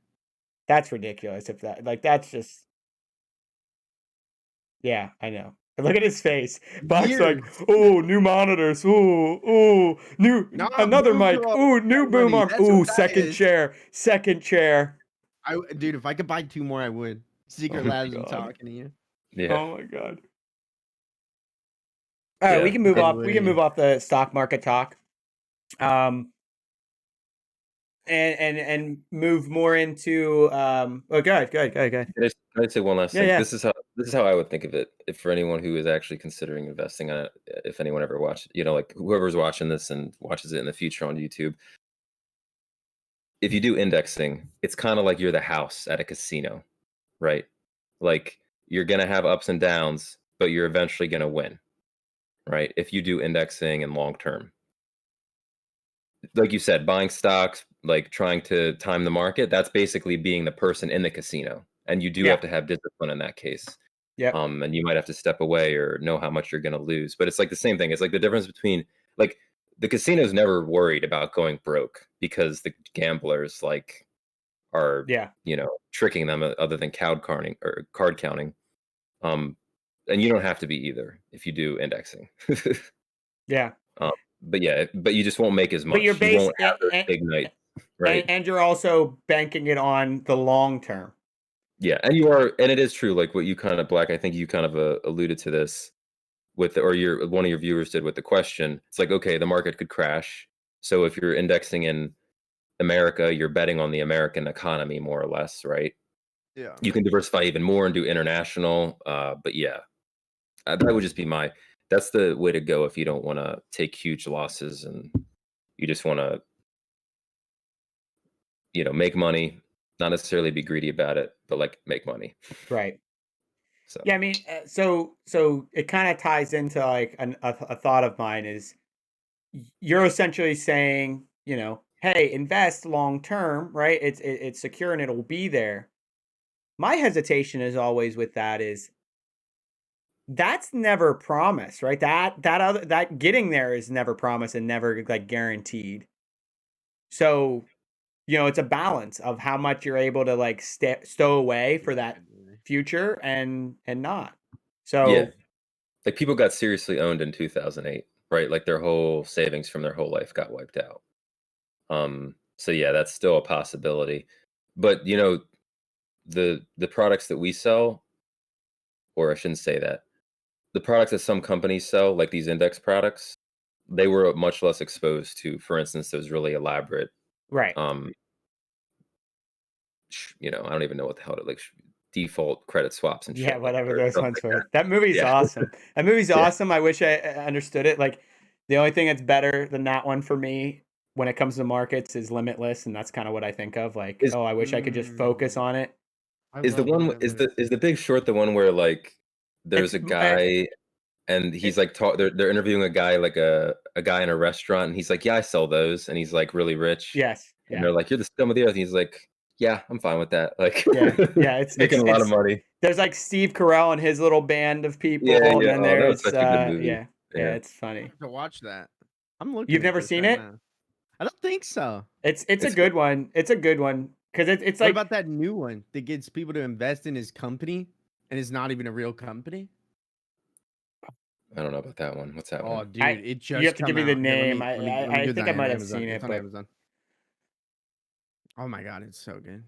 That's ridiculous. If that, like, that's just, yeah, I know. Look at his face. Black's like, Years. oh, new monitors. Ooh, new Nah, another moved mic. to Ooh, new boom money. arm. That's Ooh, what that is. second chair. Dude, if I could buy 2 more, I would. Oh Secret my Labs, I'm God. talking to you. Yeah. Oh my God. All right, Yeah. we can move off. We can Anyway. move off the stock market talk, and move more into. Oh, go ahead. Can I say one last Yeah, thing? yeah. This is how I would think of it if for anyone who is actually considering investing on it, if anyone ever watched, like whoever's watching this and watches it in the future on YouTube. If you do indexing, it's kind of like you're the house at a casino, right? Like you're gonna have ups and downs, but you're eventually gonna win, right? If you do indexing and long term. like you said, buying stocks, like trying to time the market, that's basically being the person in the casino. And you do Yeah. have to have discipline in that case. Yep. And you might have to step away or know how much you're going to lose. But it's like the same thing. It's like the difference between like the casino's never worried about going broke because the gamblers like are, Yeah. tricking them other than card counting. Um, and you don't have to be either if you do indexing. Yeah. um, but yeah, but you just won't make as But you're much. You won't have those and, big nights, right? and you're also banking it on the long term. Yeah, and you are, and it is true. Like what you kind of Black, I think you kind of alluded to this with, or your one of your viewers did with the question. It's like, okay, the market could crash. So if you're indexing in America, you're betting on the American economy more or less, right? Yeah. You can diversify even more and do international. But yeah, that would just be that's the way to go if you don't want to take huge losses and you just want to, make money, not necessarily be greedy about it, but like make money. Right. So Yeah. I mean, so it kind of ties into like a thought of mine is you're essentially saying, hey, invest long term, right? It's secure and it'll be there. My hesitation is always with that is that's never promised, right? That getting there is never promised and never like guaranteed. So, it's a balance of how much you're able to like stow away for that future and not. yeah, So, like people got seriously owned in 2008, right? Like their whole savings from their whole life got wiped out. So yeah, that's still a possibility. But the products that we sell, or I shouldn't say that, the products that some companies sell, like these index products, they were much less exposed to, for instance, those really elaborate, right. um, I don't even know what the hell default credit swaps and Yeah, shit like whatever or those stuff ones like that. were. That movie's Yeah, awesome. That movie's yeah. awesome. I wish I understood it. Like the only thing that's better than that one for me when it comes to markets is Limitless, and that's kind of what I think of. Like, Is oh, I wish I could just focus Mm, on it. I is the love one is Limitless. the Big Short the one where like there's It's a guy and he's it, like they're interviewing a guy like a guy in a restaurant and he's like, yeah, I sell those, and he's like really rich, yes, and yeah, they're like, you're the scum of the earth, and he's like, yeah, I'm fine with that, like yeah. making a lot of money. There's like Steve Carell and his little band of people, Yeah, and yeah. then Oh, that was there's such a good movie. yeah, Yeah. it's I funny. have to watch that. I'm looking You've at never this seen right it? now. I don't think so. It's a It's good one. It's a good one because it's What like about that new one that gets people to invest in his company and it's not even a real company? I don't know about that one. What's that Oh, one? dude, it you have just to give come me the out. Here, name. let me I go think I down might on have Amazon. seen it, It's on but Amazon. Oh my god, it's so good.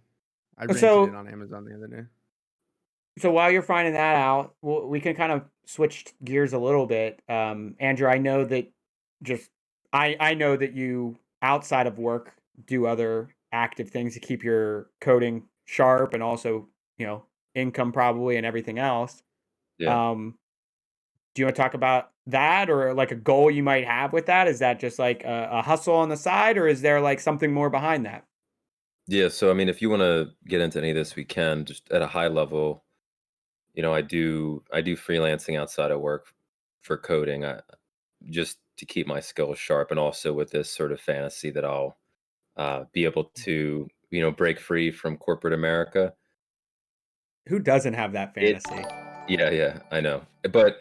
I rented it so on Amazon the other day. while you're finding that out, we can kind of switch gears a little bit. Andrew, I know that just I know that you outside of work do other active things to keep your coding sharp and also income probably and everything else. Yeah. Um, do you want to talk about that or like a goal you might have with that? Is that just like a hustle on the side, or is there like something more behind that? Yeah. So I mean, if you want to get into any of this, we can just at a high level. I do freelancing outside of work for coding. I just to keep my skills sharp, and also with this sort of fantasy that I'll be able to break free from corporate America. Who doesn't have that It fantasy? Yeah, yeah, I know. But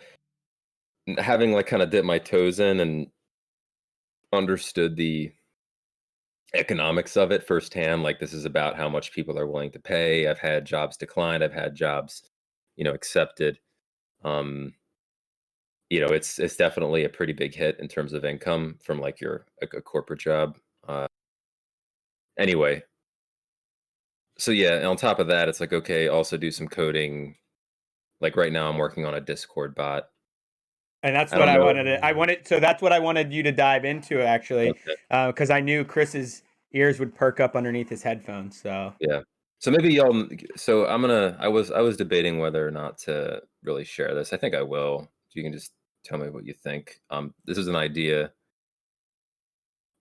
having like kind of dipped my toes in and understood the economics of it firsthand, like this is about how much people are willing to pay. I've had jobs declined, I've had jobs, accepted. Um, it's definitely a pretty big hit in terms of income from like a corporate job. Anyway, so yeah, and on top of that, it's like okay, also do some coding. Like right now, I'm working on a Discord bot. And that's I what don't I know. wanted to. I wanted so that's what I wanted you to dive into actually, Okay. because I knew Chris's ears would perk up underneath his headphones. So Yeah. So maybe y'all. So I was debating whether or not to really share this. I think I will. You can just tell me what you think. This is an idea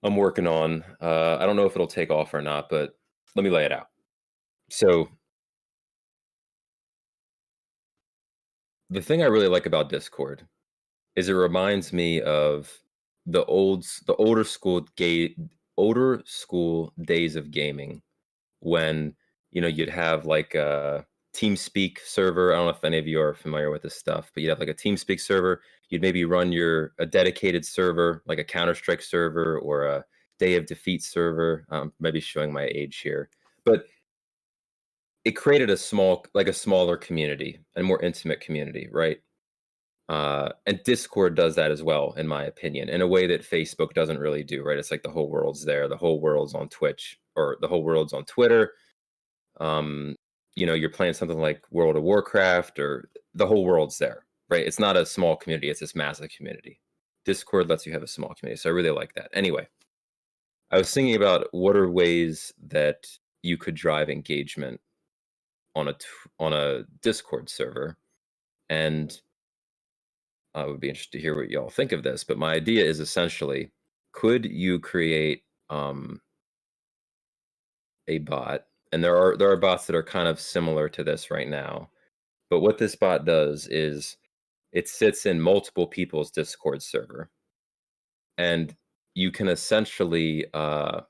I'm working on. I don't know if it'll take off or not, but let me lay it out. So the thing I really like about Discord is it reminds me of the older school older school days of gaming when, you'd have like a TeamSpeak server. I don't know if any of you are familiar with this stuff, but you'd have like a TeamSpeak server. You'd maybe run a dedicated server, like a Counter-Strike server or a Day of Defeat server. Maybe showing my age here, but it created a smaller community, a more intimate community, right? And Discord does that as well, in my opinion, in a way that Facebook doesn't really do, right? It's like the whole world's there, the whole world's on Twitch, or the whole world's on Twitter. Um, you're playing something like World of Warcraft, or the whole world's there, right? It's not a small community, it's this massive community. Discord lets you have a small community, so I really like that. Anyway, I was thinking about what are ways that you could drive engagement on a Discord server, and I would be interested to hear what y'all think of this. But my idea is essentially, could you create a bot? And there are bots that are kind of similar to this right now. But what this bot does is it sits in multiple people's Discord server, and you can essentially I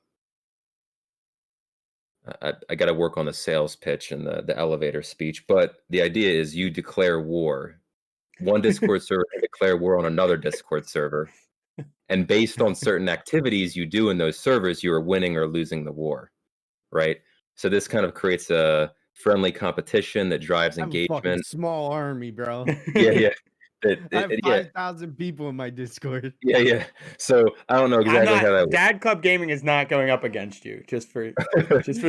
got to work on the sales pitch and the elevator speech, but the idea is you declare war. One Discord server can declare war on another Discord server, and based on certain activities you do in those servers, you are winning or losing the war, right? So this kind of creates a friendly competition that drives I have a fucking engagement. small army, bro. Yeah. I have Yeah. 5,000 people in my Discord. Yeah. So I don't know I'm exactly not. how that Dad Club Gaming is not going up against you. Just for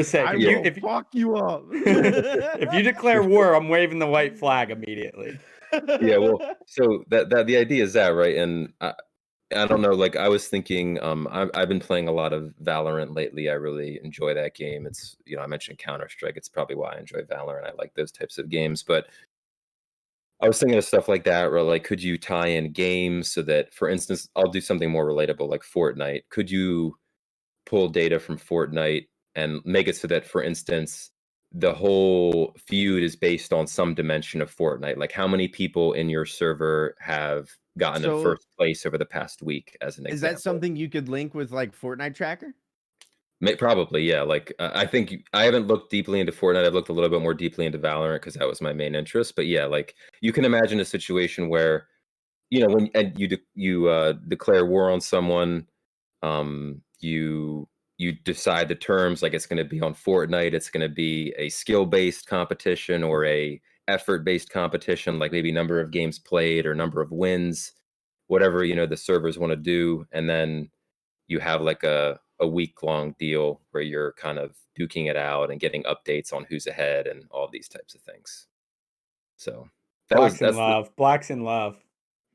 sake. I Yeah. will fuck you up. If you declare war, I'm waving the white flag immediately. Yeah, well, so that the idea is that, right? And I don't know, like I was thinking, I've been playing a lot of Valorant lately. I really enjoy that game. It's, I mentioned Counter-Strike. It's probably why I enjoy Valorant. I like those types of games. But I was thinking of stuff like that, where like, could you tie in games so that, for instance, I'll do something more relatable, like Fortnite. Could you pull data from Fortnite and make it so that, for instance, the whole feud is based on some dimension of Fortnite? Like how many people in your server have gotten to So, first place over the past week, as an is example. that something you could link with like Fortnite tracker? Probably, yeah. Like I think I haven't looked deeply into Fortnite. I've looked a little bit more deeply into Valorant because that was my main interest. But yeah, like you can imagine a situation where, when and you declare war on someone, you decide the terms, like it's going to be on Fortnite, it's going to be a skill-based competition or a effort-based competition, like maybe number of games played or number of wins, whatever the servers want to do, and then you have like a week-long deal where you're kind of duking it out and getting updates on who's ahead and all these types of things. So Black's in love.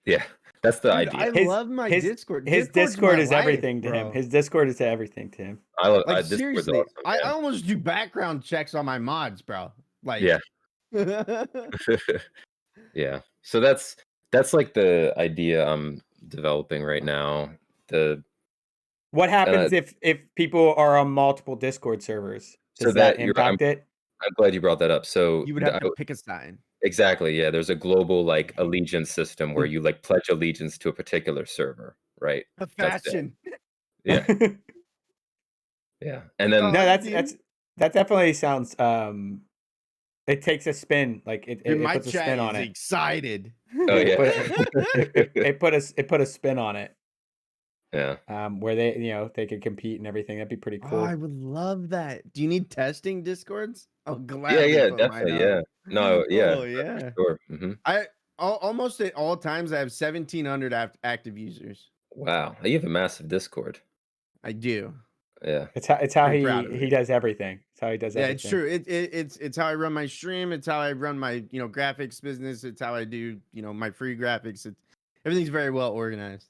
Yeah, that's the Dude, idea. I love my Discord. His Discord's Discord my is life, everything to him. bro. His Discord is everything to him. Discord's Seriously, awesome, I man. almost do background checks on my mods, bro. Like, Yeah. Yeah. So that's like the idea I'm developing right now. What happens if people are on multiple Discord servers? Does that impact it? I'm glad you brought that up. So you would have to pick a sign. Exactly. Yeah. There's a global like allegiance system where you like pledge allegiance to a particular server, right? A fashion. Yeah. Yeah. And then No, that definitely sounds it takes a spin, like it puts a spin on it. Excited. Oh yeah. It put a spin on it. Yeah. Where they could compete and everything. That'd be pretty cool. Oh, I would love that. Do you need testing Discords? Oh, Yeah, definitely. Yeah. No, yeah. Oh, yeah. Sure. Mm-hmm. Almost at all times I have 1,700 active users. Wow. You have a massive Discord. I do. Yeah. It's how he does everything. It's how he does everything. Yeah, it's true. It's how I run my stream. It's how I run my graphics business. It's how I do my free graphics. Everything's very well organized.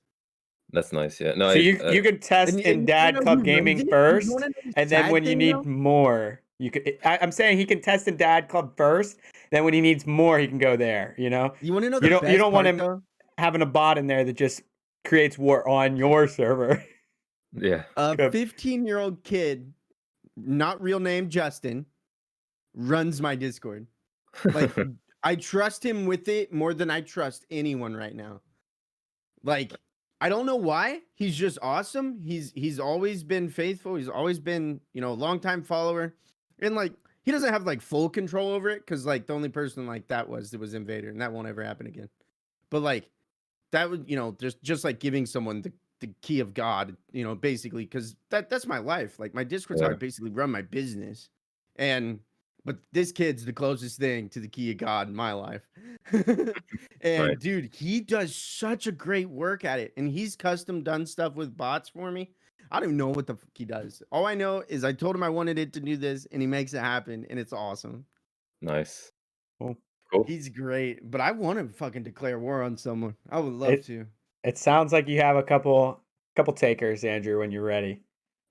That's nice. Yeah. No. So you could test in Dad Club Gaming first, and then when you need more, you could. I'm saying he can test in Dad Club first. Then when he needs more, he can go there. You want to know? You don't want him having a bot in there that just creates war on your server. Yeah. A 15-year-old kid, not real name Justin, runs my Discord. Like I trust him with it more than I trust anyone right now. Like I don't know why. He's just awesome. He's always been faithful. He's always been, you know, a longtime follower. And like he doesn't have like full control over it because like the only person like that was Invader, and that won't ever happen again. But like that would, you know, just like giving someone the key of God, you know, basically, because that's my life. Like my Discord's how I basically run my business. And but this kid's the closest thing to the key of God in my life. And Right. dude, he does such a great work at it. And he's custom done stuff with bots for me. I don't even know what the fuck he does. All I know is I told him I wanted it to do this, and he makes it happen, and it's awesome. Nice. Cool. Cool. He's great, but I want to fucking declare war on someone. I would love to. It sounds like you have a couple takers, Andrew, when you're ready.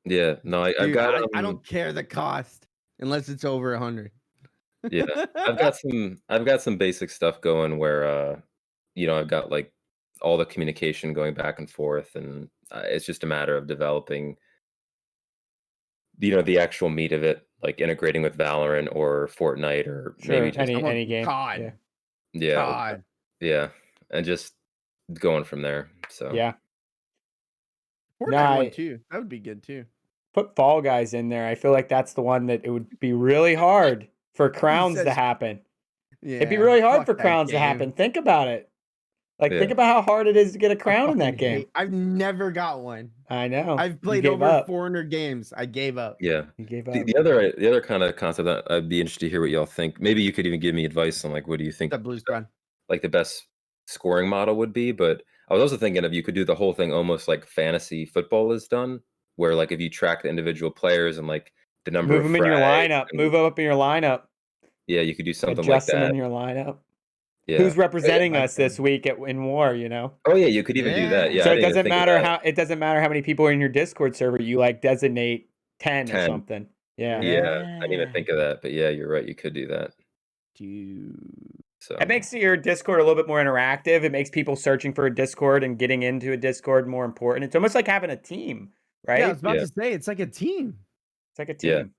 Yeah. No, I've Dude, got I don't care the cost unless it's over 100. yeah. I've got some basic stuff going where you know, I've got like all the communication going back and forth, and it's just a matter of developing, you know, the actual meat of it, like integrating with Valorant or Fortnite or Sure, maybe just any game. COD. Yeah. yeah, COD. yeah, and just going from there. So Yeah. Fortnite one too. That would be good too. Put Fall Guys in there. I feel like that's the one that it would be really hard for crowns to says- happen. Yeah, It'd be really hard fuck for that crowns to game. happen. Think about it. Like, Yeah. think about how hard it is to get a I crown in that fucking game. hate- I've never got one. I know. I've You played gave over up. 400 games. I gave up. yeah. You gave up. The other kind of concept that I'd be interested to hear what y'all think. Maybe you could even give me advice on like what do you think That blue squad. like the best scoring model would be. But I was also thinking of you could do the whole thing almost like fantasy football is done, where like if you track the individual players and like the number Move of them in your frags lineup. and- Move them up in your lineup. yeah, you could do something Adjust like them that. in your lineup. Yeah. Who's representing like us this week in war? You know. Oh yeah, you could even do that. Yeah. So I it didn't even doesn't think of matter that. how many people are in your Discord server. You like designate 10 or 10. something. Yeah. Yeah, I didn't even think of that. But yeah, you're right. You could do that. Dude. So It makes your Discord a little bit more interactive. It makes people searching for a Discord and getting into a Discord more important. It's almost like having a team, right? Yeah, I was about Yeah. to say it's like a team. It's like a Yeah. team.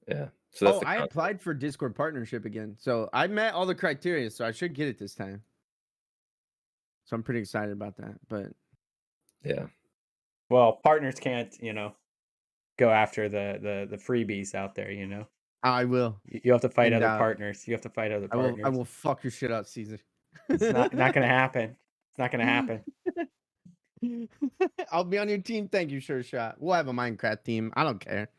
yeah. So that's the I concept. applied for Discord partnership again. So I met all the criteria, so I should get it this time. So I'm pretty excited about that. But Yeah. Well, partners can't, go after the freebies out there, I will. You have to fight And, other partners. You have to fight other partners. I will fuck your shit up, Caesar. It's not gonna happen. It's not gonna happen. I'll be on your team. Thank you, Sure Shot. We'll have a Minecraft team. I don't care.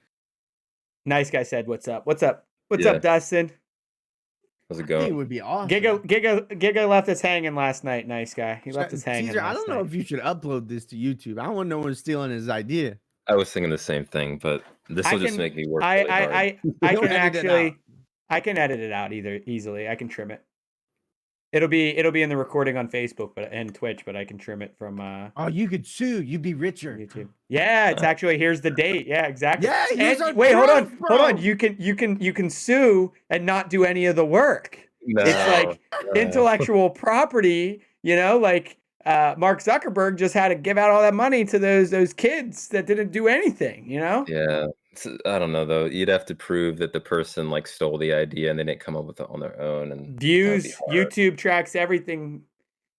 Nice guy said, "What's up? What's up? What's Yeah. up, Dustin?" How's it I think it going? would be awesome. Giga left us hanging last night. Nice guy. He left us hanging. Caesar, I last don't know night. if you should upload this to YouTube. I don't want no one stealing his idea. I was thinking the same thing, but this will just make me work I really hard. I Don't can edit it actually out. I can edit it out easily. I can trim it. It'll be in the recording on Facebook and Twitch, but I can trim it from Oh, you could sue. You'd be richer. YouTube. Yeah, it's actually here's the date. Yeah, exactly. Yeah, here's And our wait, hold on. proof, Hold on. bro. You can sue and not do any of the work. No, It's like no. intellectual property, like Mark Zuckerberg just had to give out all that money to those kids that didn't do anything, Yeah, I don't know though. You'd have to prove that the person like stole the idea and they didn't come up with it on their own, and that'd be Views, hard. YouTube tracks everything.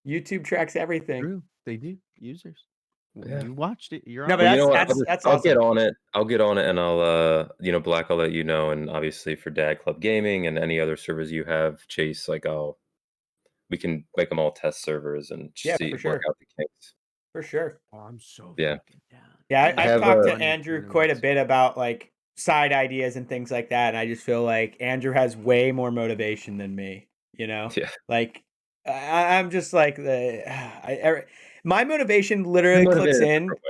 YouTube tracks everything. True. They do. Users. Yeah. You watched it. You're No, on but it. You know what? that's I'll awesome. get on it. I'll get on it, and I'll Black, I'll let you know, and obviously for Dad Club Gaming and any other servers you have, Chase, like we can make them all test servers and Yeah, see for sure. work out the kinks. For sure. Oh, I'm so Yeah. fucking down. Yeah, I've Have talked a- to Andrew quite a bit about like side ideas and things like that, and I just feel like Andrew has way more motivation than me. Yeah. Like I'm just like my motivation literally clicks Motivated in. different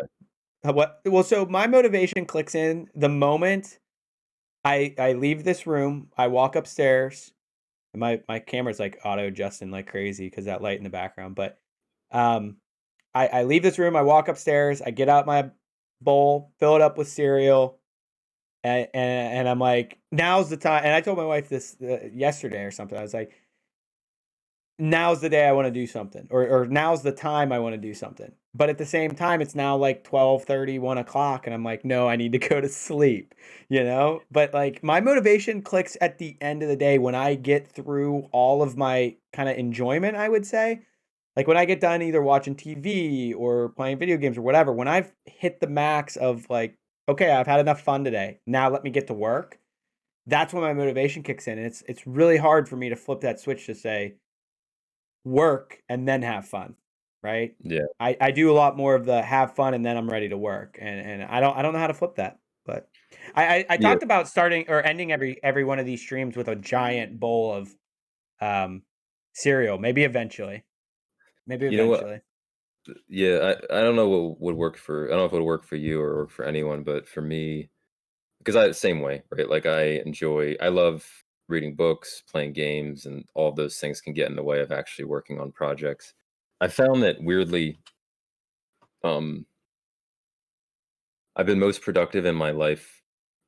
way. What? Well, so my motivation clicks in the moment I leave this room. I walk upstairs. And my camera's like auto adjusting like crazy because that light in the background. But I leave this room. I walk upstairs. I get out my bowl, fill it up with cereal, and I'm like, now's the time. And I told my wife this yesterday or something. I was like, now's the day I want to do something, or now's the time I want to do something. But at the same time, it's now like 12:30, 1 o'clock, and I'm like, no, I need to go to sleep, But like my motivation clicks at the end of the day when I get through all of my kind of enjoyment, I would say. Like when I get done either watching TV or playing video games or whatever, when I've hit the max of like, okay, I've had enough fun today. Now let me get to work. That's when my motivation kicks in. And it's really hard for me to flip that switch to say work and then have fun. Right. Yeah. I do a lot more of the have fun and then I'm ready to work. And I don't know how to flip that. But I Yeah. talked about starting or ending every one of these streams with a giant bowl of cereal. Maybe eventually. Maybe You know what? eventually. Yeah, I don't know what would work for. I don't know if it would work for you or work for anyone, but for me, because same way, right? Like I love reading books, playing games, and all of those things can get in the way of actually working on projects. I found that weirdly, um, I've been most productive in my life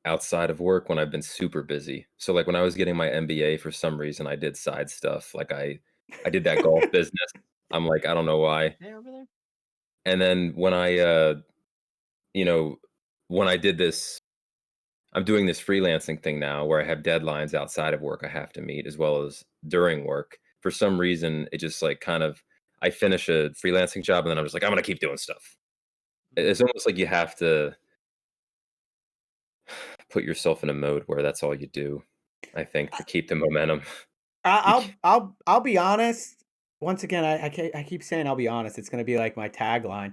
outside of work when I've been super busy. So like when I was getting my MBA, for some reason I did side stuff. Like I did that golf business. I'm like, I don't know why. Hey, over there. And then when you know, when I did this, I'm doing this freelancing thing now where I have deadlines outside of work I have to meet as well as during work. For some reason, it just like kind of I finish a freelancing job and then I'm just like, I'm gonna keep doing stuff. It's almost like you have to put yourself in a mode where that's all you do, I think, to keep the momentum. You I'll be honest. Once again, I keep saying I'll be honest. It's going to be like my tagline.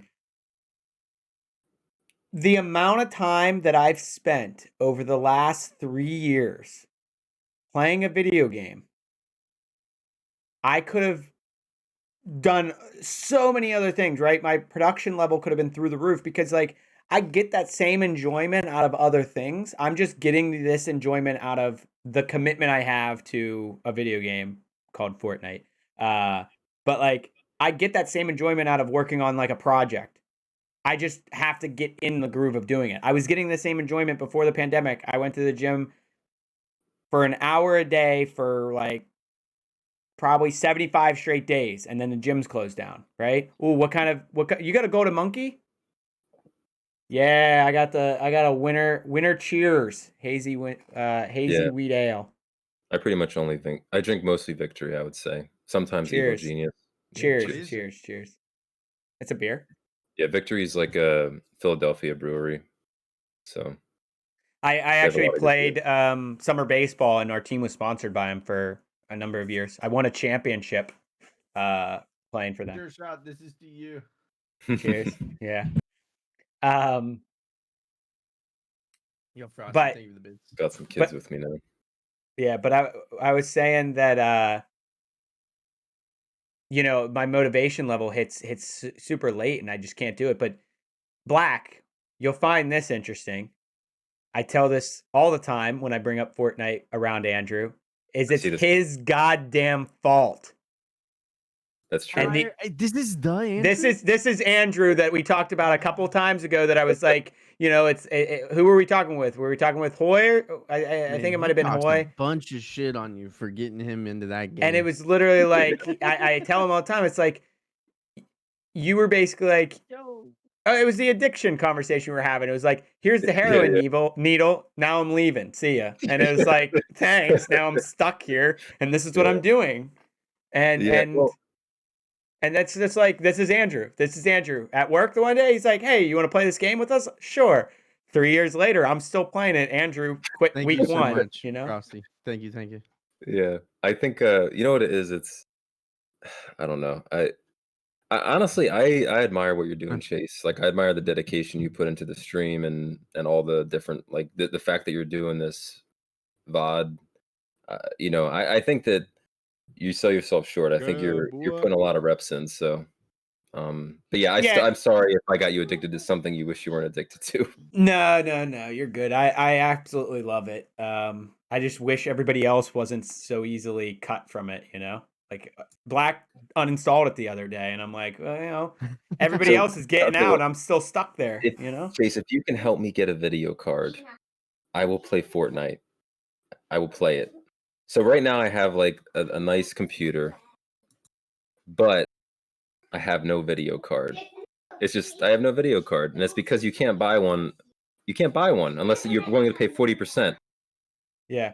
The amount of time that I've spent over the last 3 years playing a video game, I could have done so many other things, right? My production level could have been through the roof because like I get that same enjoyment out of other things. I'm just getting this enjoyment out of the commitment I have to a video game called Fortnite. But like I get that same enjoyment out of working on like a project. I just have to get in the groove of doing it. I was getting the same enjoyment before the pandemic. I went to the gym for an hour a day for like probably 75 straight days and then the gym's closed down, right? Ooh, you got a Golden Monkey? Yeah, I got a winter cheers. Hazy yeah, wheat ale. I pretty much only think I drink mostly Victory, I would say. Sometimes Evil Cheers. Genius. Yeah, Cheers. What is it? Cheers. It's a beer. Yeah, Victory is like a Philadelphia brewery. So I they have a actually lot of good beer. played summer baseball and our team was sponsored by him for a number of years. I won a championship playing for them. Sure shot. This is to you. Cheers. Yeah. Um Yo, Frosty, but thank you for the bits. Got some kids but with me now. yeah, but I was saying that you know, my motivation level hits super late and I just can't do it. But Black, you'll find this interesting. I tell this all the time when I bring up Fortnite around Andrew, is I it's see this. his goddamn fault. That's true. And This is the Andrew? this is Andrew that we talked about a couple times ago that I was like, you know, who were we talking with? Were we talking with Hoy? I think it might have been talks Hoy. a bunch of shit on you for getting him into that game. And it was literally like, I tell him all the time, it's like, you were basically like, Yo. oh, it was the addiction conversation we were having. It was like, here's the heroin needle. Now I'm leaving. See ya. And it was like, thanks. Now I'm stuck here, and this is what I'm doing. And that's just like, this is Andrew. This is Andrew at work. The one day he's like, hey, you want to play this game with us? Sure. 3 years later, I'm still playing it. Andrew quit Thank week you so 1. much, You know, Frosty. Thank you. Yeah, I think you know what it is. It's I don't know. I honestly I admire what you're doing, Chase. Like I admire the dedication you put into the stream and all the different like the fact that you're doing this VOD. You know, I think that you sell yourself short. I think Good you're boy. putting a lot of reps in. So, but yeah, I'm sorry if I got you addicted to something you wish you weren't addicted to. No, you're good. I absolutely love it. I just wish everybody else wasn't so easily cut from it, you know? Like Black uninstalled it the other day and I'm like, well, you know, everybody So, else is getting okay, out. I'm still stuck there, if you know? Chase, if you can help me get a video card, I will play Fortnite. I will play it. So right now I have like a nice computer, but I have no video card. It's just I have no video card, and it's because you can't buy one. You can't buy one unless you're willing to pay 40%. Yeah.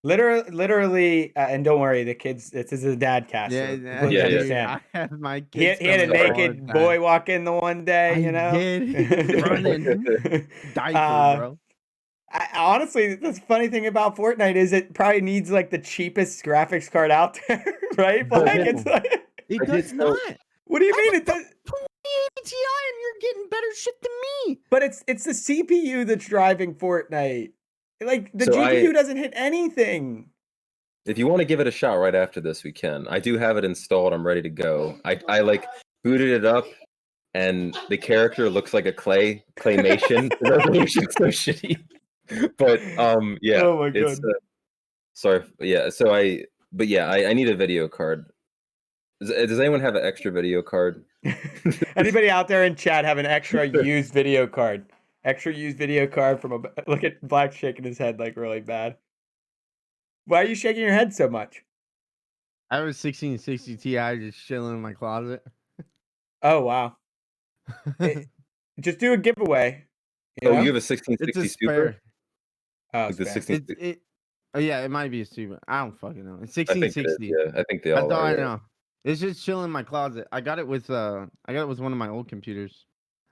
Literally, and don't worry, the kids. This is a dad cast, so completely Yeah, yeah. understand. I have my He kids. had a coming all the naked time. boy walk in the one day, I you know. did. Running. Diaper, bro. Honestly, the funny thing about Fortnite is it probably needs like the cheapest graphics card out there, right? No. Like it's like, It I did does so- not. what do you I mean have it does? 2080 Ti and you're getting better shit than me. But it's the CPU that's driving Fortnite. Like the So GPU doesn't hit anything. If you want to give it a shot right after this, we can. I do have it installed. I'm ready to go. I like booted it up, and the character looks like a claymation. The resolution's so shitty. But yeah. Oh my It's God. sorry. Yeah. But yeah, I need a video card. Does anyone have an extra video card? Anybody out there in chat have an extra used video card? Extra used video card from a look at Black shaking his head like really bad. Why are you shaking your head so much? I have a 1660 Ti just chilling in my closet. Oh wow. Just do a giveaway. You know? You have a It's 1660 a Super? spare. Oh, Like the spare. 1660. Oh yeah, it might be a super. I don't fucking know. It's I think it is, 1660. yeah. I think they That's all all are. I Yeah. know. It's just chilling in my closet. I got it with one of my old computers.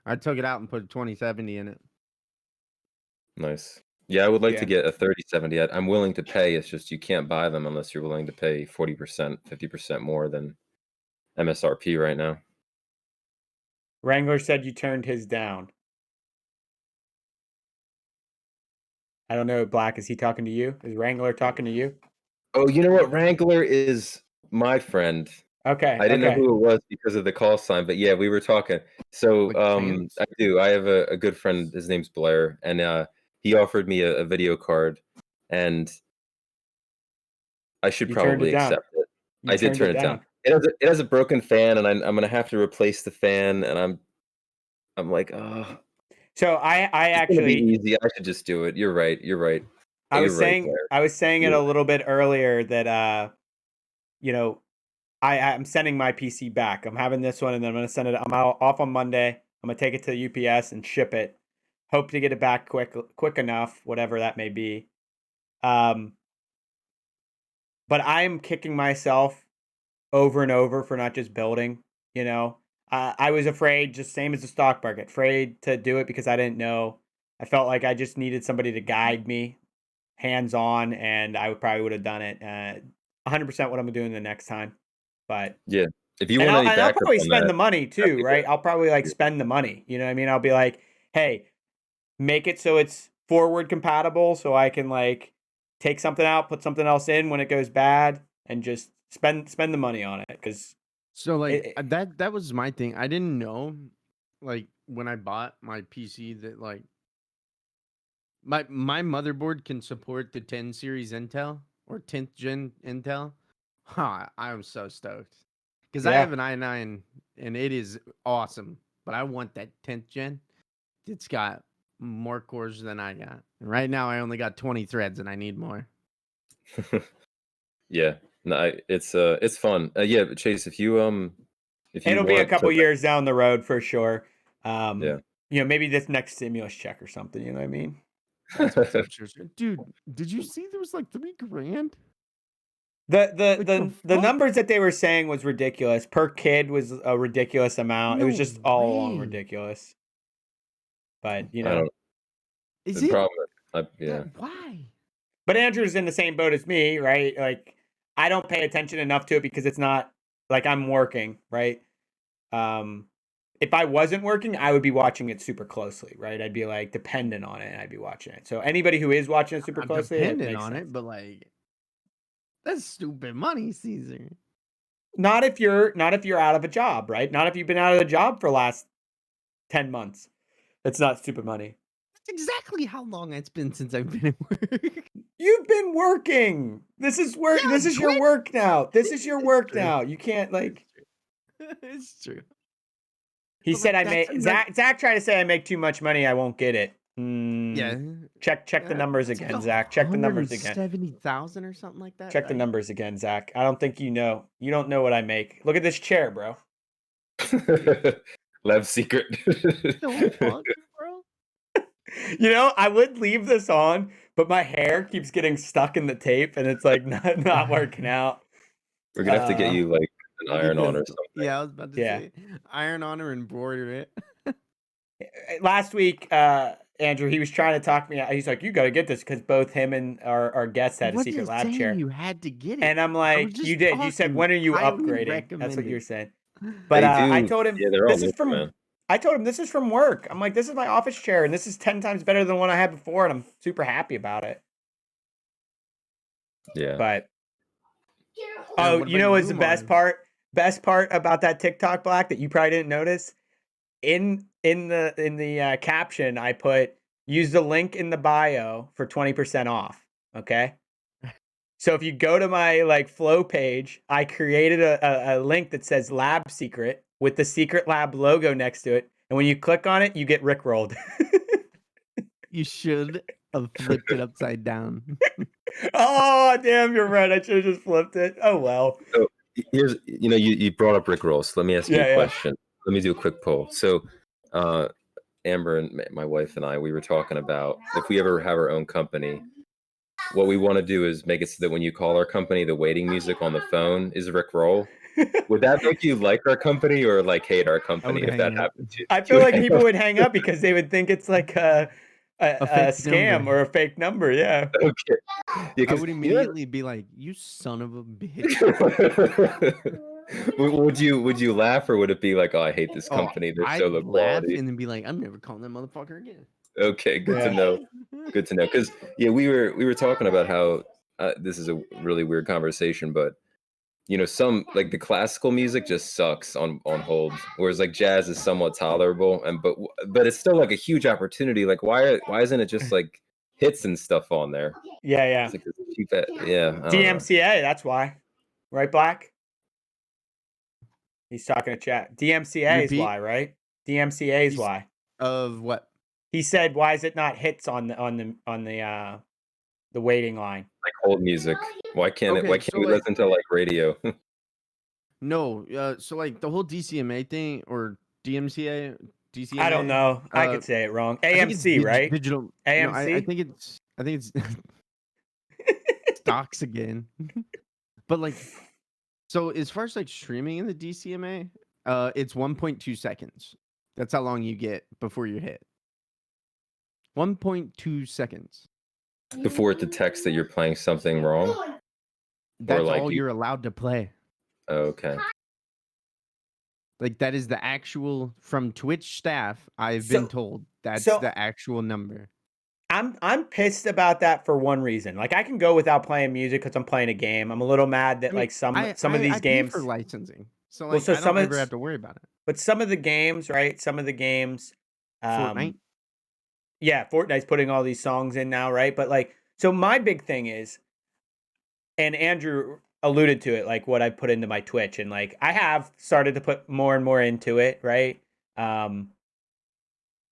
I took it out and put a 2070 in it. Nice. Yeah, I would like to Yeah. get a 3070. I'm willing to pay. It's just you can't buy them unless you're willing to pay 40%, 50% more than MSRP right now. Wrangler said you turned his down. I don't know, Black. Is he talking to you? Is Wrangler talking to you? Oh, you know what? Wrangler is my friend. Okay. I didn't know okay. who it was because of the call sign, but yeah, we were talking. So Like fans? I do. I have a good friend. His name's Blair, and he offered me a video card, and I should You turned it probably down. accept it. You I did turned turn it it down. down. It has a broken fan, and I'm gonna have to replace the fan, and I'm like, oh, So I it's gonna be actually easy. I should just do it. You're right. You're right. I was You're right, saying Blair. I was saying it You're a little bit earlier that you know, I'm sending my PC back. I'm having this one and then I'm gonna send it. I'm out off on Monday. I'm gonna take it to UPS and ship it. Hope to get it back quick enough, whatever that may be. But I'm kicking myself over and over for not just building, you know. I was afraid, just same as the stock market, afraid to do it because I didn't know. I felt like I just needed somebody to guide me hands on, and I probably would have done it 100% what I'm doing the next time. But Yeah. If you and want I'll, any and I'll backup probably on spend that, the money that'd too, be right? good. I'll probably like Yeah. spend the money. You know what I mean? I'll be like, hey, make it so it's forward compatible, so I can like take something out, put something else in when it goes bad, and just spend the money on it because So like it, that was my thing. I didn't know, like when I bought my PC, that like my motherboard can support the 10 series Intel or 10th gen Intel. Ha! I'm so stoked because I yeah. have an i9 and it is awesome. But I want that 10th gen. It's got more cores than I got. And right now I only got 20 threads and I need more. Yeah. No, it's fun. Yeah, but Chase, if you It'll be a want couple to, years down the road for sure. yeah. You know, maybe this next stimulus check or something. You know what I mean? That's what's up, Tristan. Dude, did you see there was like $3,000? The Like the fuck? numbers that they were saying was ridiculous. Per kid was a ridiculous amount. It was No just all along way. ridiculous. But you I know, don't. Is The it? problem. Yeah. Why? but Andrew's in the same boat as me, right? Like I don't pay attention enough to it because it's not like I'm working, right? If I wasn't working, I would be watching it super closely, right? I'd be like dependent on it and I'd be watching it. So anybody who is watching it super I'm closely, it dependent makes on sense. it, but like that's stupid money, Caesar. Not if you're out of a job, right? Not if you've been out of the job for the last 10 months. It's not stupid money. That's exactly how long it's been since I've been at work. You've been working. This is work. Yeah, This is your 20 work now. This is your It's work true. now. You can't like. It's true. He But, said like, I that's make enough- Zach tried to say I make too much money. I won't get it. Yeah. Check the numbers That's again, like Zach. Check the numbers again. 170,000 or something like that. Check the right? numbers again, Zach. I don't think you know. You don't know what I make. Look at this chair, bro. Lab secret. The fuck, bro? You know, I would leave this on, but my hair keeps getting stuck in the tape, and it's like not working out. We're gonna have to get you like an iron on or Because- something. Yeah, I was about to Yeah. say iron on or embroider it. Last week, Andrew, he was trying to talk me out. He's like, "You got to get this," because both him and our guests had a Wasn't secret lab saying chair. you had to get it. And I'm I was like, just "You did." You said, talking, "When are you highly upgrading?" That's what you're recommended. saying. But They I do. told him, Yeah, they're all "This is different, from." man. I told him this is from work. I'm like, "This is my office chair, and this is 10 times better than the one I had before, and I'm super happy about it." Yeah. But And oh, what you about know your what's the boom best arm? part? Best part about that TikTok, Black, that you probably didn't notice? In the caption, I put, use the link in the bio for 20% off. Okay. So if you go to my like flow page, I created a link that says lab secret with the secret lab logo next to it. And when you click on it, you get rickrolled. You should have flipped it upside down. Oh, damn, you're right. I should have just flipped it. Oh, well. So here's, you brought up Rick Ross. Let me ask you Yeah, a yeah. question. Let me do a quick poll. So, Amber and my wife and I, we were talking about if we ever have our own company, what we want to do is make it so that when you call our company, the waiting music on the phone is Rick Roll. Would that make you like our company or like hate our company if that hang up. happened to you? I You feel would like hang people up? would hang up because they would think it's like a fake scam number. or a fake number. Yeah. Okay. Yeah, I 'cause would you know- immediately be like, "You son of a bitch!" would you laugh or would it be like, oh, I hate this company, they're so I'd low laugh quality? and then be like, "I'm never calling that motherfucker again." Okay, good to Yeah. know. Good to know. Because yeah, we were talking about how this is a really weird conversation, but some like the classical music just sucks on hold, whereas like jazz is somewhat tolerable, and but it's still like a huge opportunity. Like why isn't it just like hits and stuff on there? Yeah, yeah. It's like this cheap, yeah. I don't know. DMCA, that's why. Right, Black? He's talking to chat. DMCA is Repeat. why, right? DMCA is He's- why. Of what? He said, "Why is it not hits on the waiting line?" Like hold music. Why can't Okay, Why can't so, we like- listen to like radio? No, so like the whole DCMA thing or DMCA, DCMA. I don't know. I could say it wrong. I think it's AMC, right? Digital. No, AMC? I think it's stocks again. But like, so as far as like streaming in the DCMA, it's 1.2 seconds. That's how long you get before you hit. 1.2 seconds. Before it detects that you're playing something wrong. That's like all you- you're allowed to play. Okay. Like that is the actual from Twitch staff. I've been So- told that's so- the actual number. I'm pissed about that for one reason. Like I can go without playing music because I'm playing a game. I'm a little mad that I mean, like some of I these pay games for licensing, so Well, like so I some don't of ever it's- have to worry about it. But some of the games, right? Some of the games, Fortnite. yeah, Fortnite's putting all these songs in now, right? But like, so my big thing is, and Andrew alluded to it, like what I put into my Twitch, and like I have started to put more and more into it, right?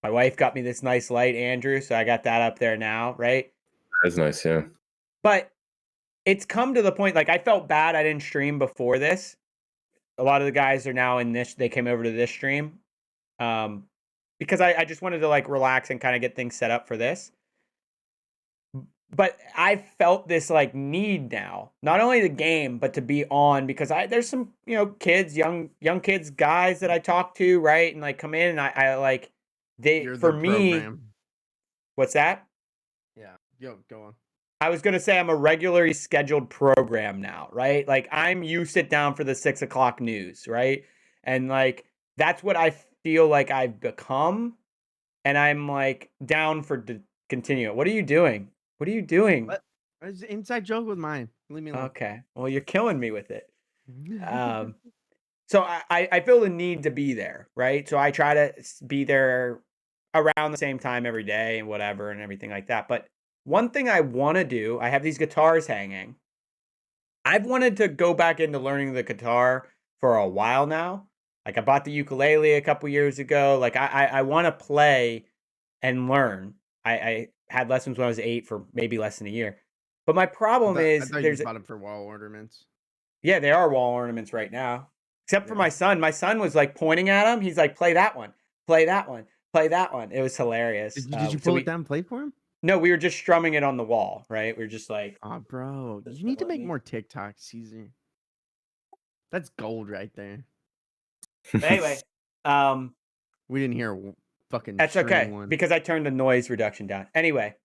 My wife got me this nice light, Andrew, so I got that up there now, right? That's nice, yeah. But it's come to the point, like I felt bad I didn't stream before this. A lot of the guys are now in this, they came over to this stream. Because I just wanted to like relax and kind of get things set up for this. But I felt this like need now, not only the game, but to be on because there's some, kids, young kids, guys that I talk to, right? And like come in and I like, You're for the me, program. what's that? Yeah. Yo, go on. I was going to say I'm a regularly scheduled program now, right? Like you sit down for the 6:00 news, right? And like, that's what I feel like I've become. And I'm like down for continue it. What are you doing? What are you doing? What? It's an inside joke with mine. Leave me alone. Okay. Well, you're killing me with it. So I feel the need to be there, right? So I try to be there around the same time every day and whatever and everything like that. But one thing I want to do, I have these guitars hanging. I've wanted to go back into learning the guitar for a while now. Like I bought the ukulele a couple years ago. Like I want to play and learn. I had lessons when I was 8 for maybe less than a year. But my problem I is thought there's you bought them for wall ornaments. yeah, they are wall ornaments right now. Except for Yeah. my son. My son was like pointing at him. He's like, play that one. Play that one. play that one. It was hilarious. Did you pull it down and play for him? No, we were just strumming it on the wall, right? We were just like, Oh, bro, Does you it need to let make me? more TikToks, Caesar. That's gold right there. But anyway, We didn't hear a fucking that's string okay one. because I turned the noise reduction down. Anyway,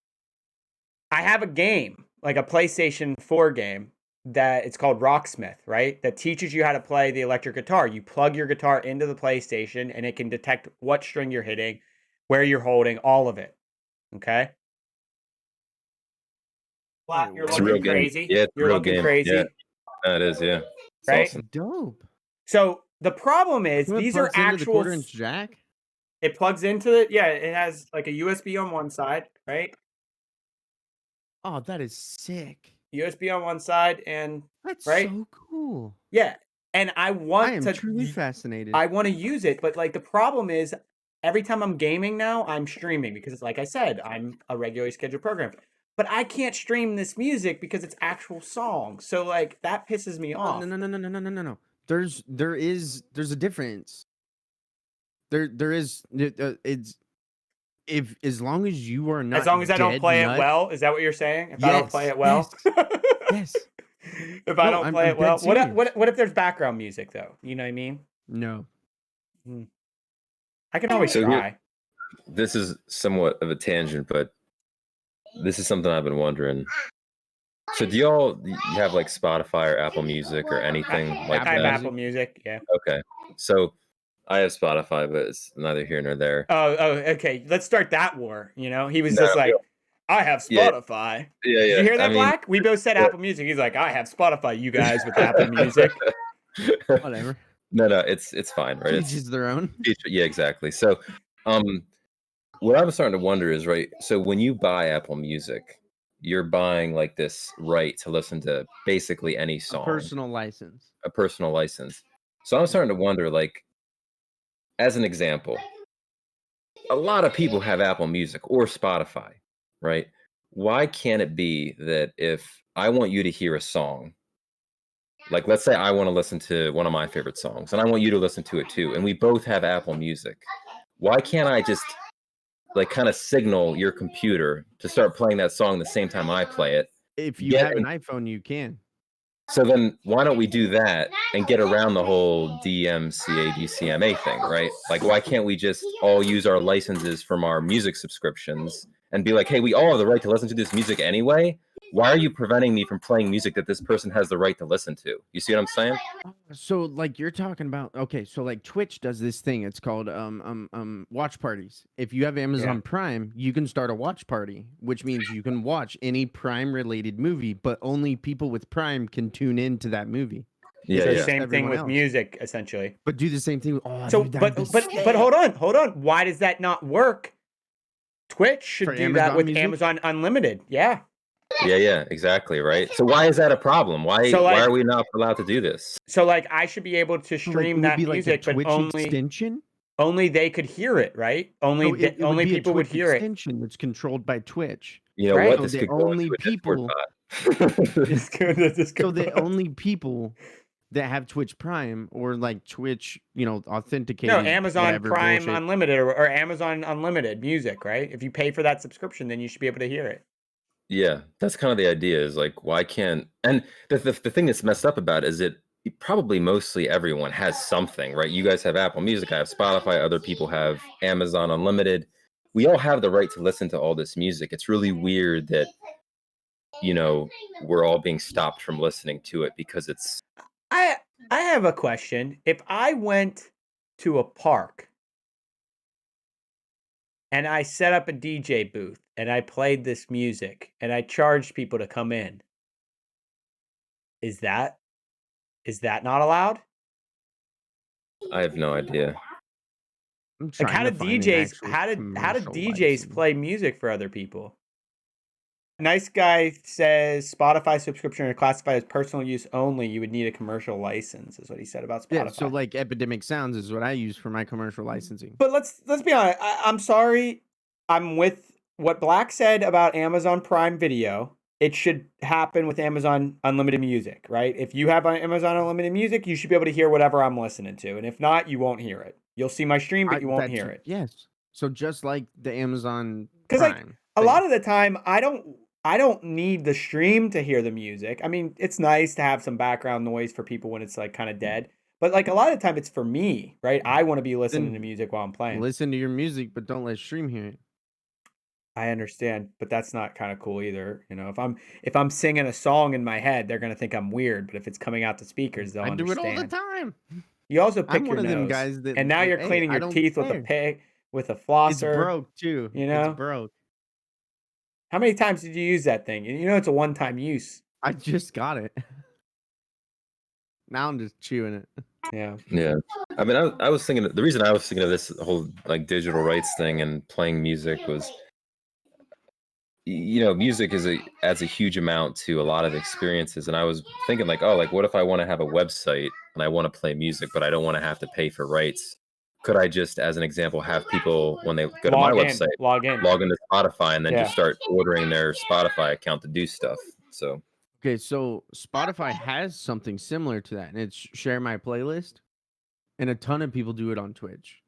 I have a game, like a PlayStation 4 game that it's called Rocksmith, right? That teaches you how to play the electric guitar. You plug your guitar into the PlayStation and it can detect what string you're hitting, where you're holding, all of it. Okay? Wait, You're It's a real looking game. crazy. Yeah, it's a You're real looking game. crazy, Yeah, it is. Yeah, it's right? awesome. Dope. So the problem is So it these are plugs into the actual. quarter-inch jack. It plugs into it. Yeah, it has like a USB on one side, right? Oh, that is sick. USB on one side, and That's right? so cool. Yeah. And I I want am to truly fascinated. I want to use it, but like the problem is every time I'm gaming now, I'm streaming because like I said, I'm a regularly scheduled program. But I can't stream this music because it's actual songs. So like that pisses me Oh, off. no. There's a difference. There is it's if as long as you are not As long as I don't dead play it nuts- well, is that what you're saying? If I don't play Yes, it well? yes. If I No, don't I'm play it dead well, serious. what if there's background music though? You know what I mean? No. I can always So here- try. This is somewhat of a tangent, but this is something I've been wondering. So do you have like Spotify or Apple Music or anything like I have that? Apple Music, yeah. Okay. So I have Spotify, but it's neither here nor there. Oh, okay. Let's start that war. You know, he was No, just like, I have Yeah. Spotify. Yeah, Did you hear that, I mean, Black? We both said yeah. Apple Music. He's like, I have Spotify. You guys with Apple Music. Whatever. No, it's fine, right? Each is their own. Yeah, exactly. So, what I was starting to wonder is, right, so when you buy Apple Music, you're buying like this right to listen to basically any A song, personal license. a personal license. So I'm starting to wonder, like, as an example, a lot of people have Apple Music or Spotify, right? Why can't it be that if I want you to hear a song, like let's say I want to listen to one of my favorite songs and I want you to listen to it too, and we both have Apple Music, why can't I just like kind of signal your computer to start playing that song the same time I play it? If you have an iPhone, you can. So then why don't we do that and get around the whole DMCA, DCMA thing, right? Like, why can't we just all use our licenses from our music subscriptions and be like, hey, we all have the right to listen to this music anyway. Why are you preventing me from playing music that this person has the right to listen to? You see what I'm saying? So like you're talking about, okay, so like Twitch does this thing. It's called watch parties. If you have Amazon Prime, you can start a watch party, which means you can watch any Prime related movie, but only people with Prime can tune into that movie. Yeah, So yeah. same thing Everyone with else. music, essentially. But do the same thing. Oh, So, dude, that'd but be but hold on. Why does that not work? Twitch should For do that Amazon with Music? Amazon Unlimited. Yeah. Yeah, exactly, right? So why is that a problem? Why So, why like- are we not allowed to do this? So like I should be able to So, like, stream it would that be like a music, but Twitch extension. only they could hear it, right? Only No, it would only be a people would Twitch hear it. extension that's controlled by Twitch. You know Right? what? So This the could go only into a Discord people- bot. So the only people that have Twitch Prime or like Twitch, authenticated. No, Amazon whatever Prime bullshit. Unlimited or Amazon Unlimited Music, right? If you pay for that subscription, then you should be able to hear it. Yeah, that's kind of the idea is like, why can't, and the thing that's messed up about it is it probably mostly everyone has something, right? You guys have Apple Music, I have Spotify, other people have Amazon Unlimited. We all have the right to listen to all this music. It's really weird that, we're all being stopped from listening to it because it's, I have a question. If I went to a park and I set up a DJ booth and I played this music and I charged people to come in, is that not allowed? I have no idea. I'm Like trying how to do find an DJs actual how did commercial DJs license. play music for other people? Nice guy says Spotify subscription are classified as personal use only. You would need a commercial license, is what he said about Spotify. Yeah, so like Epidemic Sounds is what I use for my commercial licensing. But let's be honest. I'm sorry. I'm with what Black said about Amazon Prime Video. It should happen with Amazon Unlimited Music, right? If you have Amazon Unlimited Music, you should be able to hear whatever I'm listening to. And if not, you won't hear it. You'll see my stream, but you won't hear it. Yes. So just like the Amazon Because like Prime a thing. lot of the time, I don't need the stream to hear the music. I mean, it's nice to have some background noise for people when it's like kind of dead. But like a lot of the time, it's for me, right? I want to be listening to Then music while I'm playing. listen to your music, but don't let stream hear it. I understand, but that's not kind of cool either. You know, if I'm singing a song in my head, they're gonna think I'm weird. But if it's coming out the speakers, they'll I do it all the understand. time. You also I'm pick one your of them nose, guys that, and now you're hey, cleaning I your don't teeth with a care. pig with a It's flosser. broke too. You It's know, broke. how many times did you use that thing? You know, it's a one-time use. I just got it. Now I'm just chewing it. Yeah. Yeah. I mean, I was thinking, the reason I was thinking of this whole like digital rights thing and playing music was, music adds a huge amount to a lot of experiences. And I was thinking like, oh, like what if I want to have a website and I want to play music, but I don't want to have to pay for rights? Could I just, as an example, have people when they go to my website, Log in. log into Spotify and then Yeah. just start ordering their Spotify account to do stuff? So Okay, so Spotify has something similar to that, and it's share my playlist, and a ton of people do it on Twitch.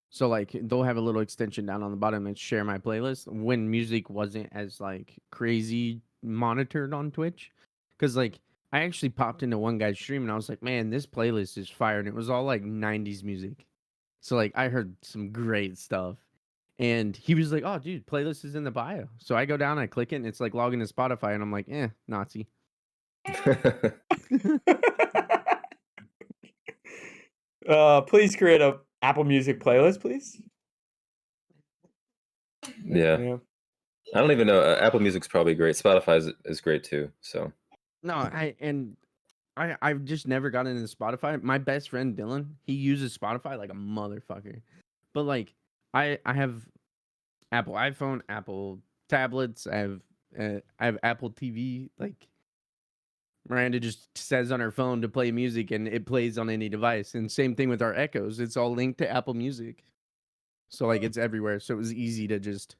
So like they'll have a little extension down on the bottom and share my playlist when music wasn't as like crazy monitored on Twitch. Cause like I actually popped into one guy's stream and I was like, man, this playlist is fire. And it was all like 90s music. So like I heard some great stuff. And he was like, oh dude, playlist is in the bio. So I go down, I click it, and it's like login to Spotify, and I'm like, Nazi. Please create a Apple Music playlist, please. yeah. I don't even know. Apple Music's probably great. Spotify is great too. So No, I've just never gotten into Spotify. My best friend Dylan, he uses Spotify like a motherfucker. But like I have Apple iPhone, Apple tablets, I have Apple TV. Like Miranda just says on her phone to play music and it plays on any device. And same thing with our Echoes. It's all linked to Apple Music. So like it's everywhere. So it was easy to just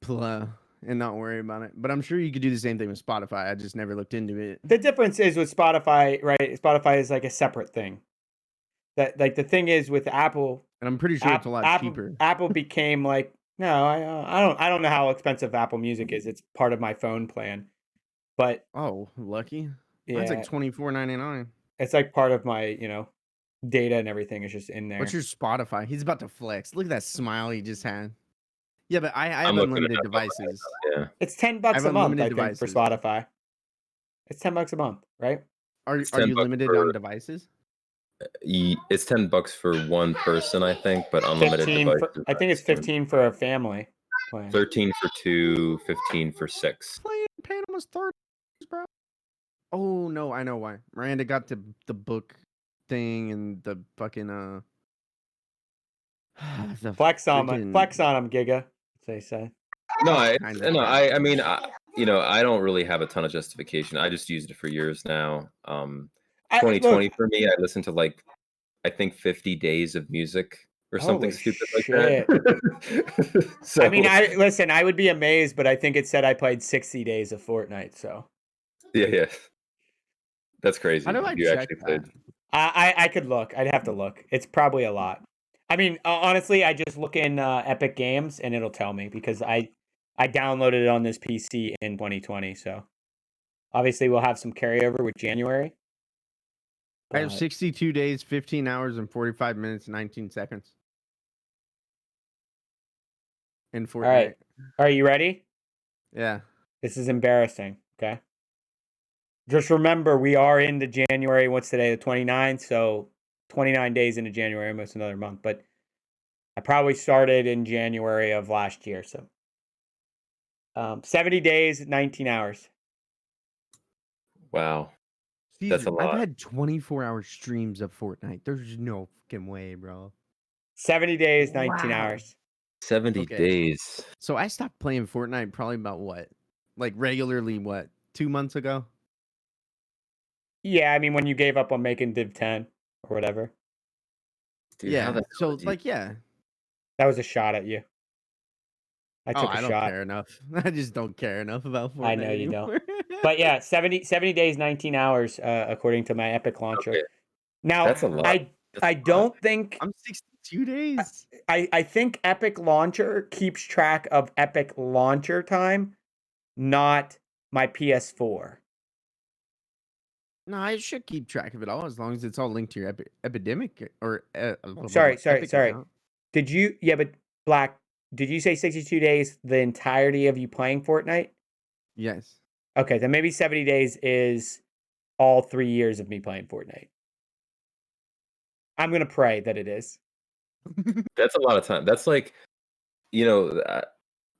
play and not worry about it. But I'm sure you could do the same thing with Spotify. I just never looked into it. The difference is with Spotify, right? Spotify is like a separate thing. That like the thing is with Apple, And I'm pretty sure it's a lot cheaper. Apple became like, no, I don't know how expensive Apple Music is. It's part of my phone plan, but Oh, lucky. yeah, That's like $24.99. it's like part of my data and everything is just in there. What's your Spotify? He's about to flex. Look at that smile he just had. Yeah, but I have I'm looking unlimited it up right devices. now. Yeah. It's $10 I have a month, I unlimited think, for devices. Spotify. It's $10 a month, right? Are It's you $10 limited for- on devices? It's $10 for one person, I think, but unlimited 15 devices. I think it's 15 for a family plan. 13 for 2, 15 for 6. Playing Panama's third, bro. Oh no, I know why. Miranda got the book thing and the fucking the Flex on freaking- them, Giga. As they say. No, Kinda. I mean, I don't really have a ton of justification. I just used it for years now. 2020 for me, I listened to like I think 50 days of music or something Holy stupid shit. like that. So, I mean, I would be amazed, but I think it said I played 60 days of Fortnite, so yeah. That's crazy. How do I You check actually that? played. I could look. I'd have to look. It's probably a lot. I mean, honestly, I just look in Epic Games and it'll tell me because I downloaded it on this PC in 2020. So obviously, we'll have some carryover with January. I have but- 62 days, 15 hours, and 45 minutes, 19 seconds. In Fortnite. All right. Are you ready? Yeah. This is embarrassing. Okay. Just remember, we are into January. What's today? The 29th. So 29 days into January, almost another month. But I probably started in January of last year. So 70 days, 19 hours. Wow. Caesar, That's a lot. I've had 24-hour streams of Fortnite. There's no fucking way, bro. 70 days, 19 Wow. hours. 70 Okay. days. So I stopped playing Fortnite probably about what? Like regularly, what? 2 months ago? Yeah, I mean, when you gave up on making Div 10 or whatever. Dude, yeah. how the hell So did you- like, yeah. That was a shot at you. I took I a don't shot. care enough. I just don't care enough about Fortnite I know you don't. anymore. But yeah, 70 days, 19 hours, according to my Epic launcher. Okay. Now, That's a lot. That's I a lot. don't think I'm 62 days. I think Epic Launcher keeps track of Epic Launcher time, not my PS4. No, I should keep track of it all as long as it's all linked to your epidemic or Sorry. Epic account. Did you? Yeah, but Black. Did you say 62 days? The entirety of you playing Fortnite? Yes. Okay, then maybe 70 days is all 3 years of me playing Fortnite. I'm gonna pray that it is. That's a lot of time. That's like, you know,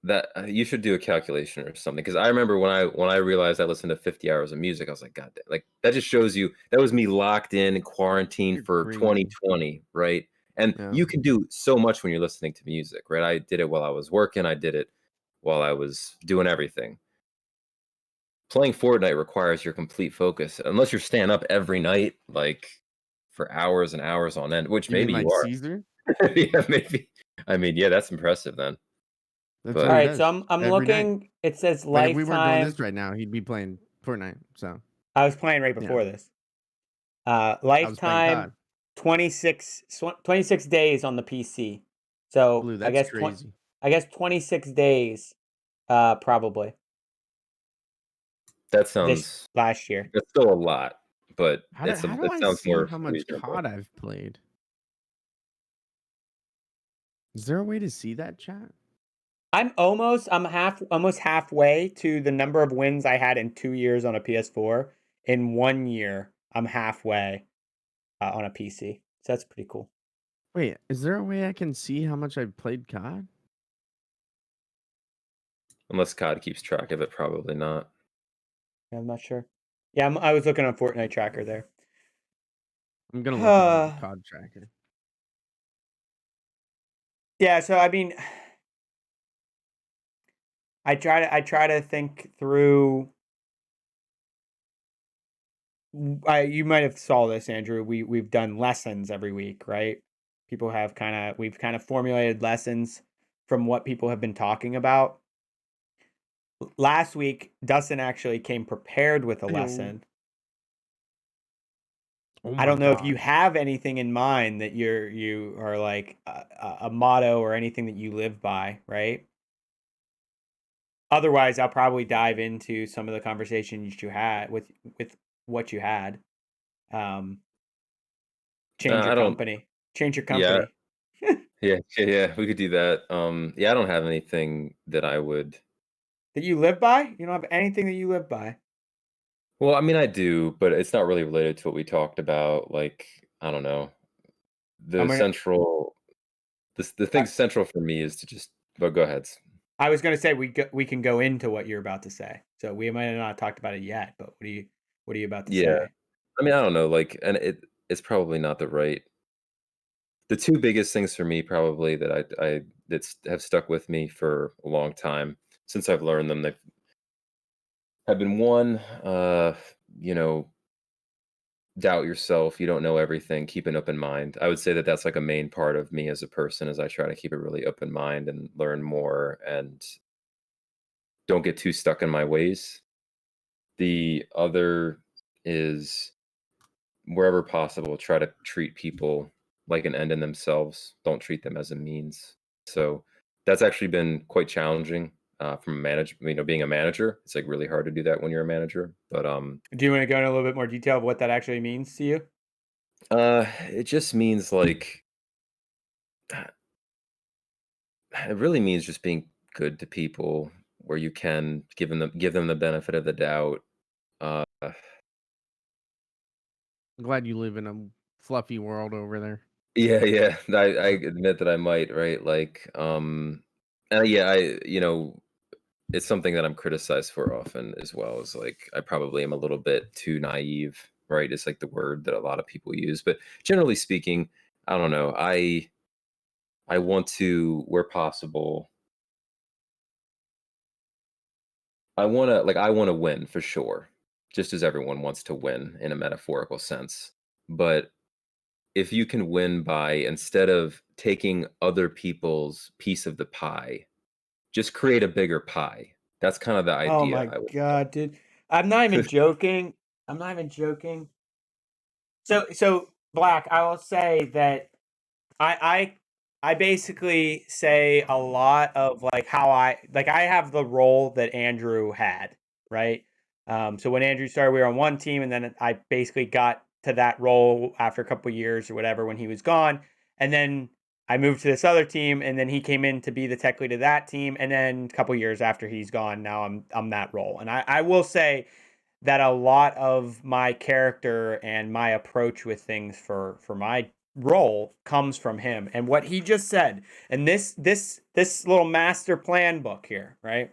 that you should do a calculation or something. Because I remember when I realized I listened to 50 hours of music, I was like, God, like that just shows you that was me locked in quarantine You're for crazy. 2020, right? And Yeah. you can do so much when you're listening to music, right? I did it while I was working. I did it while I was doing everything. Playing Fortnite requires your complete focus, unless you're staying up every night, like for hours and hours on end, which You mean maybe you like are. Caesar? Yeah, maybe. I mean, yeah, that's impressive then. That's what All he But right, so does I'm every night. looking. It says Like if we weren't doing lifetime. this right now, he'd be playing Fortnite. So I was playing right yeah, before this. I was playing Lifetime COD. 26 days on the PC. So Blue, I that's guess crazy. 26 days, probably that this sounds last year. that's still a lot, but How do it I sounds see more how much reasonable. COD I've played? Is there a way to see that, chat? I'm almost halfway to the number of wins I had in 2 years on a PS4. In 1 year, I'm halfway on a PC. So that's pretty cool. Wait, is there a way I can see how much I've played COD? Unless COD keeps track of it, probably not. Yeah, I'm not sure. Yeah, I was looking on Fortnite tracker there. I'm gonna look on COD tracker. Yeah, so I mean, I try to think through. You might have saw this, Andrew. We've done lessons every week, right? We've kind of formulated lessons from what people have been talking about. Last week, Dustin actually came prepared with a Ayo. lesson. Oh I my don't know if you god. have anything in mind that you are like a motto or anything that you live by, right? Otherwise, I'll probably dive into some of the conversations you had with what you had. Um, change your I don't. company. Change your Yeah, company. yeah. We could do that. Yeah, I don't have anything that I would. That you live by? You don't have anything that you live by. Well, I mean, I do, but it's not really related to what we talked about. Like, I don't know. I'm The gonna. central, the I, thing central for me is to just. But go ahead. I was gonna say we can go into what you're about to say. So we might have not talked about it yet, but what are you about to Yeah, say? I mean, I don't know. Like, and it's probably not the right. The two biggest things for me, probably that have stuck with me for a long time since I've learned them. They've have been one, you know, doubt yourself. You don't know everything. Keep an open mind. I would say that that's like a main part of me as a person, as I try to keep a really open mind and learn more and don't get too stuck in my ways. The other is wherever possible, try to treat people like an end in themselves. Don't treat them as a means. So that's actually been quite challenging from a manager. You know, being a manager, it's like really hard to do that when you're a manager. But Do you want to go into a little bit more detail of what that actually means to you? it just means like it really means just being good to people where you can give them the benefit of the doubt. Uh, I'm glad you live in a fluffy world over there. yeah. I admit that I might, right? Like, yeah, it's something that I'm criticized for often as well. Is like I probably am a little bit too naive, right? It's like the word that a lot of people use, but generally speaking, I don't know. I want to, where possible, I want to win for sure, just as everyone wants to win in a metaphorical sense. But if you can win by instead of taking other people's piece of the pie, just create a bigger pie. That's kind of the Oh idea. my I would god, dude. I'm not even joking. I'm not even joking. So Black, I will say that I basically say a lot of like how I have the role that Andrew had, right? So when Andrew started, we were on one team, and then I basically got to that role after a couple of years or whatever when he was gone, and then I moved to this other team, and then he came in to be the tech lead of that team, and then a couple of years after he's gone, now I'm that role, and I will say that a lot of my character and my approach with things for my role comes from him and what he just said. And this little master plan book here, right?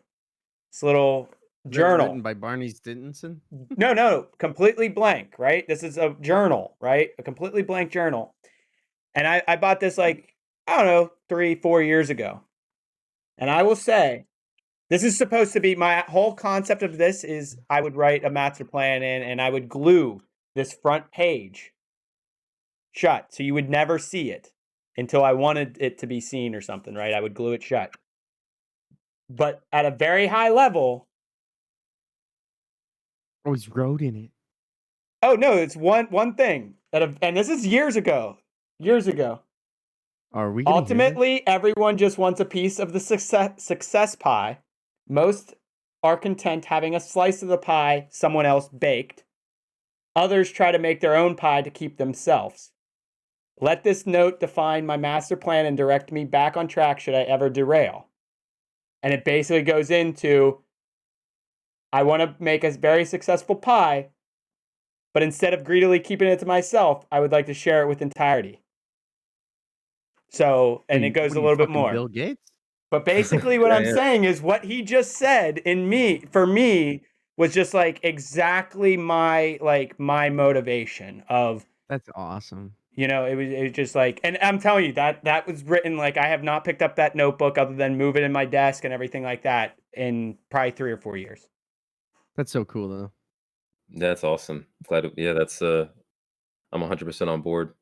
This little journal written by Barney Stinson. no, completely blank, right? This is a journal, right? A completely blank journal. And I bought this like, I don't know, 3-4 years ago. And I will say, this is supposed to be my whole concept of this is I would write a master plan in and I would glue this front page shut. So you would never see it until I wanted it to be seen or something, right? I would glue it shut. But at a very high level. Oh, he's wrote in it. Oh, no, it's one thing. And this is years ago. Years ago. Are we gonna Ultimately, everyone just wants a piece of the success pie. Most are content having a slice of the pie someone else baked. Others try to make their own pie to keep themselves. Let this note define my master plan and direct me back on track should I ever derail. And it basically goes into, I want to make a very successful pie, but instead of greedily keeping it to myself, I would like to share it with entirety. So, and it goes a little bit more. Bill Gates? But basically what I'm saying is what he just said for me was just like exactly my motivation of. That's awesome. You know, it was just like, and I'm telling you that was written like I have not picked up that notebook other than move it in my desk and everything like that in probably 3 or 4 years. That's so cool though. That's awesome. Glad. That's I'm 100% on board.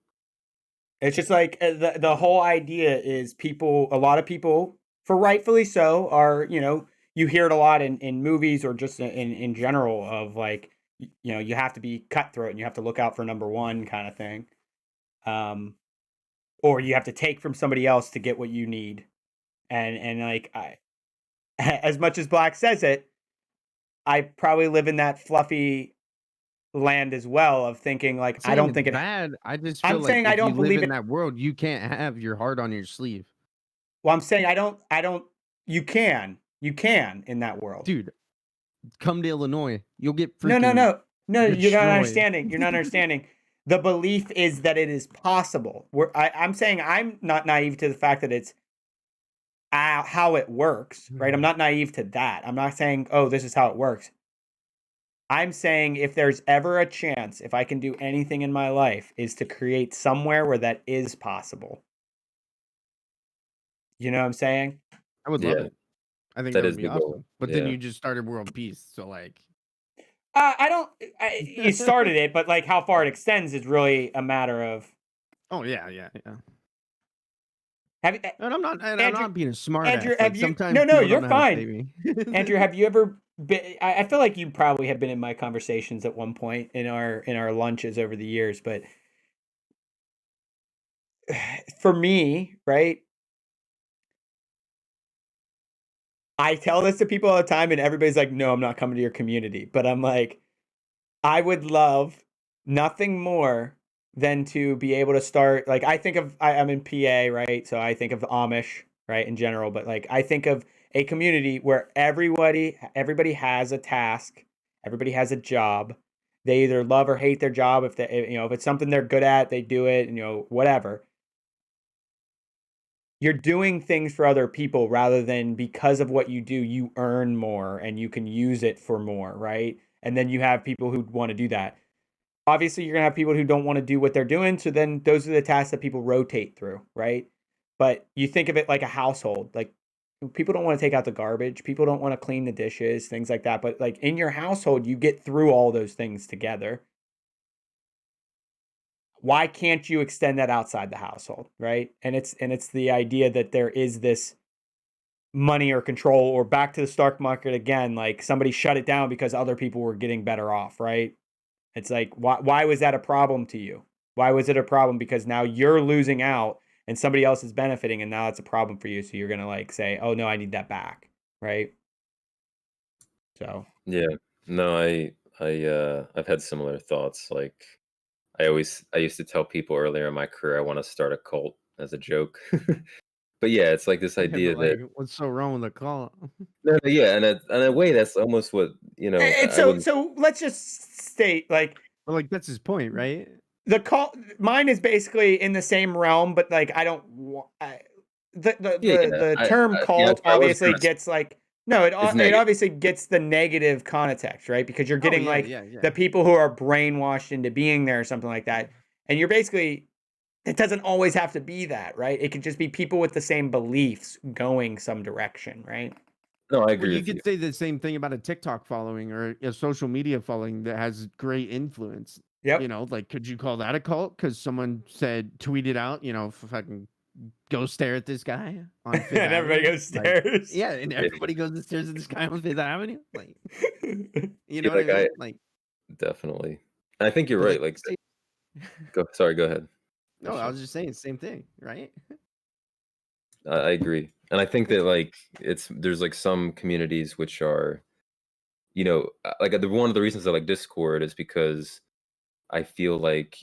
It's just like the whole idea is a lot of people, for rightfully so, are, you know, you hear it a lot in movies or just in general of like, you know, you have to be cutthroat and you have to look out for number one kind of thing. Or you have to take from somebody else to get what you need. And like, as much as Black says it, I probably live in that fluffy land as well of thinking like, I don't think it's bad. I just feel I'm like saying if I don't you believe live in it. that world, you can't have your heart on your sleeve. Well, I'm saying I don't, you can in that world. Dude, come to Illinois. You'll get No, freaking you're not destroyed. understanding. You're not understanding. The belief is that it is possible. I'm saying I'm not naive to the fact that it's how it works, right? I'm not naive to that. I'm not saying, oh, this is how it works. I'm saying if there's ever a chance, if I can do anything in my life, is to create somewhere where that is possible. You know what I'm saying? I would love it. I think that would be awesome. Goal. But then you just started world peace, so like. You started it, but like how far it extends is really a matter of. Oh yeah. And I'm not being a smart Andrew, ass. Like, sometimes no, people you're don't know how to fine. say me. Andrew, have you ever been? I feel like you probably have been in my conversations at one point in our lunches over the years, but for me, right? I tell this to people all the time, and everybody's like, "No, I'm not coming to your community." But I'm like, I would love nothing more than to be able to start. Like, I think of I'm in PA, right? So I think of Amish, right, in general. But like, I think of a community where everybody has a task, everybody has a job. They either love or hate their job. If if it's something they're good at, they do it. Whatever. You're doing things for other people rather than because of what you do, you earn more and you can use it for more, right? And then you have people who want to do that. Obviously, you're going to have people who don't want to do what they're doing. So then those are the tasks that people rotate through, right? But you think of it like a household. Like, people don't want to take out the garbage. People don't want to clean the dishes, things like that. But like in your household, you get through all those things together. Why can't you extend that outside the household, right? And it's the idea that there is this money or control, or back to the stock market again, like somebody shut it down because other people were getting better off, right? It's like, why was that a problem to you? Why was it a problem? Because now you're losing out and somebody else is benefiting, and now it's a problem for you. So you're gonna like say, "Oh no, I need that back," right? So Yeah. No, I've had similar thoughts. Like I used to tell people earlier in my career I want to start a cult as a joke. But yeah, it's like this Yeah, but idea like, that what's so wrong with the call? no, no, yeah, and in a way that's almost what, and I wouldn't. so let's just state like But like, that's his point, right? the call. Mine is basically in the same realm, but like I don't. Yeah, yeah. The term Yeah, cult I was obviously gonna say gets like no, it's it negative. obviously gets the negative context, right? Because you're Oh getting yeah, like yeah, yeah. the people who are brainwashed into being there or something like Yeah. that, and you're basically it doesn't always have to be that, right? It could just be people with the same beliefs going some direction, right? No, I Well, agree you with you. could say the same thing about a TikTok following or a social media following that has great influence. You Yep. know, like, could you call that a cult? Because someone tweeted out, fucking go stare at this guy on Fifth And everybody Avenue. goes Like, stairs. yeah, and Yeah, everybody goes and stares at this guy on Fifth Avenue. Like, you know yeah, what I like I mean? Like, definitely. And I think you're but right. like, Like say, go ahead. no, I Question. was just saying the same thing, right? I agree. And I think that like there's like some communities which are, like one of the reasons I like Discord is because I feel like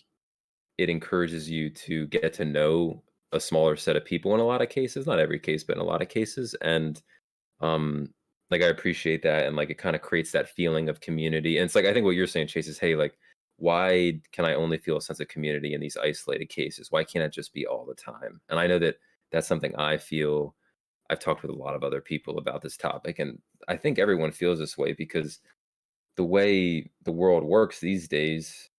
it encourages you to get to know a smaller set of people in a lot of cases, not every case, but in a lot of cases. And um like I appreciate that, and like it kind of creates that feeling of community. And it's like I think what you're saying, Chase, is hey, like why can I only feel a sense of community in these isolated cases? Why can't it just be all the time? And I know that that's something I feel. I've talked with a lot of other people about this topic, and I think everyone feels this way because the way the world works these days,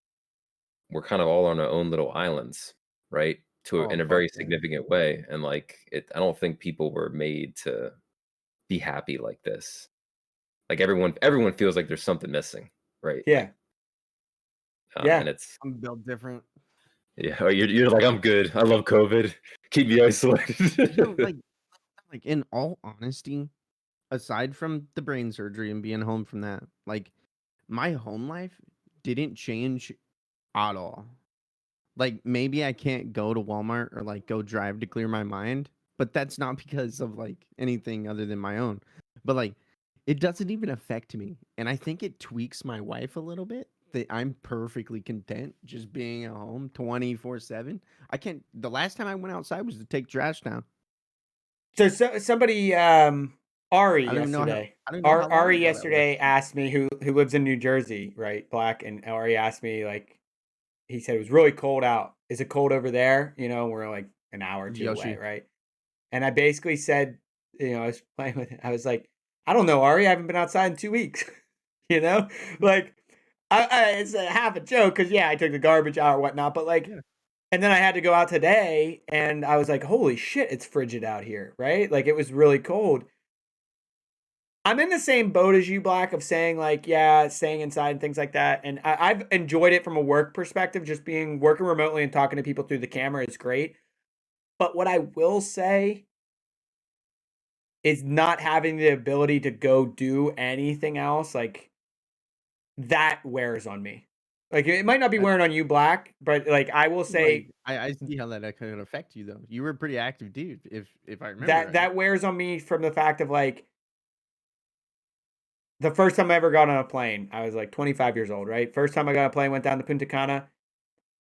we're kind of all on our own little islands, right? Oh In a fuck very yeah. significant way. And like I don't think people were made to be happy like this. Like everyone feels like there's something missing, right? Yeah. Like Yeah. and it's I'm built different. yeah, oh, you're like, I'm good. I love COVID. Keep me isolated. Like in all honesty, aside from the brain surgery and being home from that, like my home life didn't change at all. Like maybe I can't go to Walmart or like go drive to clear my mind, but that's not because of like anything other than my own. But like it doesn't even affect me. And I think it tweaks my wife a little bit that I'm perfectly content just being at home 24/7. I can't the last time I went outside was to take trash down. So somebody Ari I don't even know how yesterday. I don't know how long Ari ago that was. yesterday asked me who lives in New Jersey, right? Black, and Ari asked me like he said it was really cold out. Is it cold over there? You know, we're like an hour or two away, Yoshi. right? And I basically said, I was playing with it. I was like, I don't know, Ari, I haven't been outside in 2 weeks. you know? Like it's a half a joke because yeah, I took the garbage out or whatnot, but like Yeah. and then I had to go out today and I was like, holy shit, it's frigid out here, right? Like it was really cold. I'm in the same boat as you, Black, of saying like, yeah, staying inside and things like that. And I've enjoyed it from a work perspective. Just being working remotely and talking to people through the camera is great. But what I will say is not having the ability to go do anything else, like that wears on me. Like it might not be I, wearing on you, Black, but like I will like say I see how that could affect you though. You were a pretty active dude, if I remember that right. that wears on me from the fact of like the first time I ever got on a plane, I was like 25 years old, right? First time I got on a plane, went down to Punta Cana.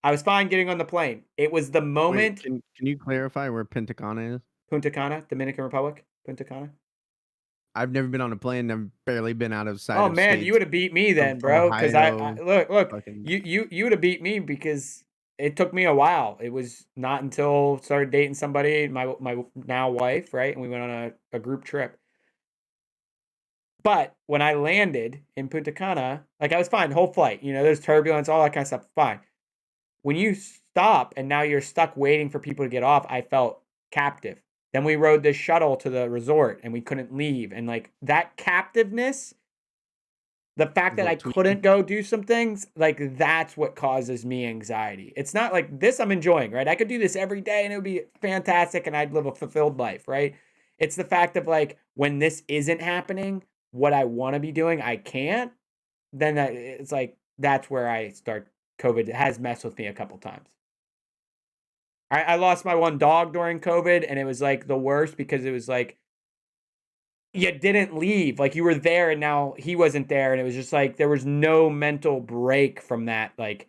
I was fine getting on the plane. It was the Wait, moment can you clarify where Punta Cana is? Punta Cana, Dominican Republic, Punta Cana. I've never been on a plane. I've barely been outside Oh of man, you states would have beat me of then, bro. Because I Ohio. look, Fucking you would have beat me because it took me a while. It was not until started dating somebody, my now wife, right, and we went on a group trip. But when I landed in Punta Cana, like I was fine the whole flight. You know, there's turbulence, all that kind of stuff, fine. When you stop and now you're stuck waiting for people to get off, I felt captive. Then we rode this shuttle to the resort and we couldn't leave. And like that captiveness, the fact is a that I little tweaky. couldn't go do some things, like that's what causes me anxiety. It's not like this I'm enjoying, right? I could do this every day and it would be fantastic and I'd live a fulfilled life, right? It's the fact of like when this isn't happening, what I want to be doing, I can't. Then it's like that's where I start. COVID has messed with me a couple times. I lost my one dog during COVID, and it was like the worst because it was like you didn't leave. Like you were there and now he wasn't there. And it was just like there was no mental break from that. Like,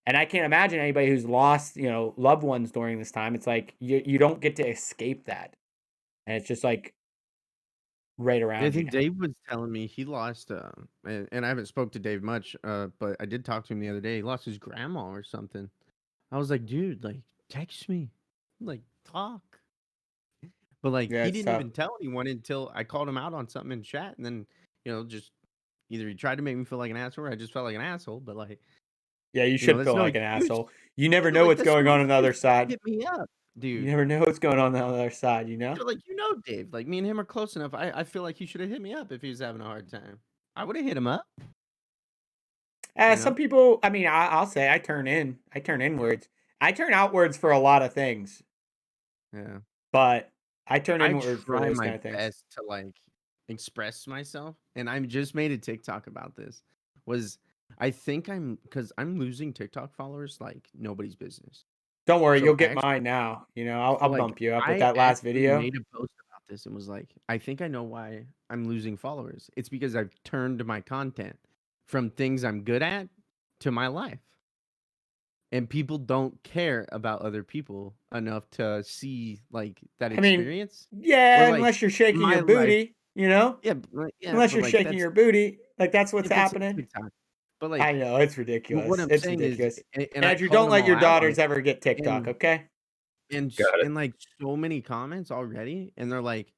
and I can't imagine anybody who's lost, loved ones during this time. It's like you don't get to escape that. And it's just like right I around you think now. Dave was telling me he lost, and I haven't spoke to Dave much, but I did talk to him the other day. He lost his grandma or something. I was like, dude, like, text me, like, talk. But like, Yeah, he it's didn't tough. even tell anyone until I called him out on something in chat, and then just either he tried to make me feel like an asshole, or I just felt like an asshole. But like, Yeah, you should that's feel no like an excuse. asshole. You never Yeah, but know like, what's that's going no on the excuse. other You gotta side. hit me up, You dude. never know what's going on the other side, you know? Like, Dave. Like, me and him are close enough. I feel like he should have hit me up if he was having a hard time. I would have hit him up. You Some know? people, I mean, I'll say I turn inwards. I turn outwards for a lot of things, Yeah. but I turn I inward for try those my kind of things. best to like express myself, and I just made a TikTok about this. Was I think because I'm losing TikTok followers like nobody's business. Don't worry, So you'll get mine now. I'll like bump you up with I that last actually video. made a post about this and was like, I think I know why I'm losing followers. It's because I've turned my content from things I'm good at to my life. And people don't care about other people enough to see like that I mean, experience or yeah, like unless you're shaking my your life. booty, you know? Yeah, Unless but you're like shaking that's your booty, like that's what's if it's a happening. TikTok. But I like know, it's what ridiculous. I'm It's saying is, ridiculous. and I Andrew, called don't them let all your out on daughters it, ever get TikTok, and okay? Got it. like so many comments already, and they're like,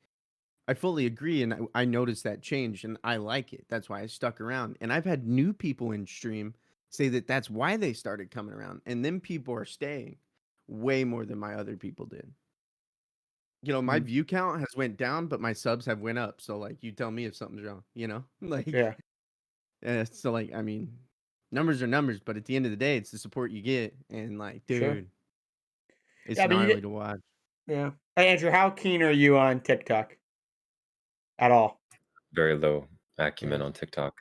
I fully agree, and I noticed that change, and I like it. That's why I stuck around, and I've had new people in stream say that that's why they started coming around, and then people are staying way more than my other people did. My Mm, view count has went down, but my subs have went up. So like, you tell me if something's wrong. Like, yeah, so like, I mean, numbers are numbers, but at the end of the day, it's the support you get, and like, sure. dude, it's Yeah, but you gnarly get, to watch. yeah. Hey, Andrew, how keen are you on TikTok at all? Very low acumen Yeah, on TikTok.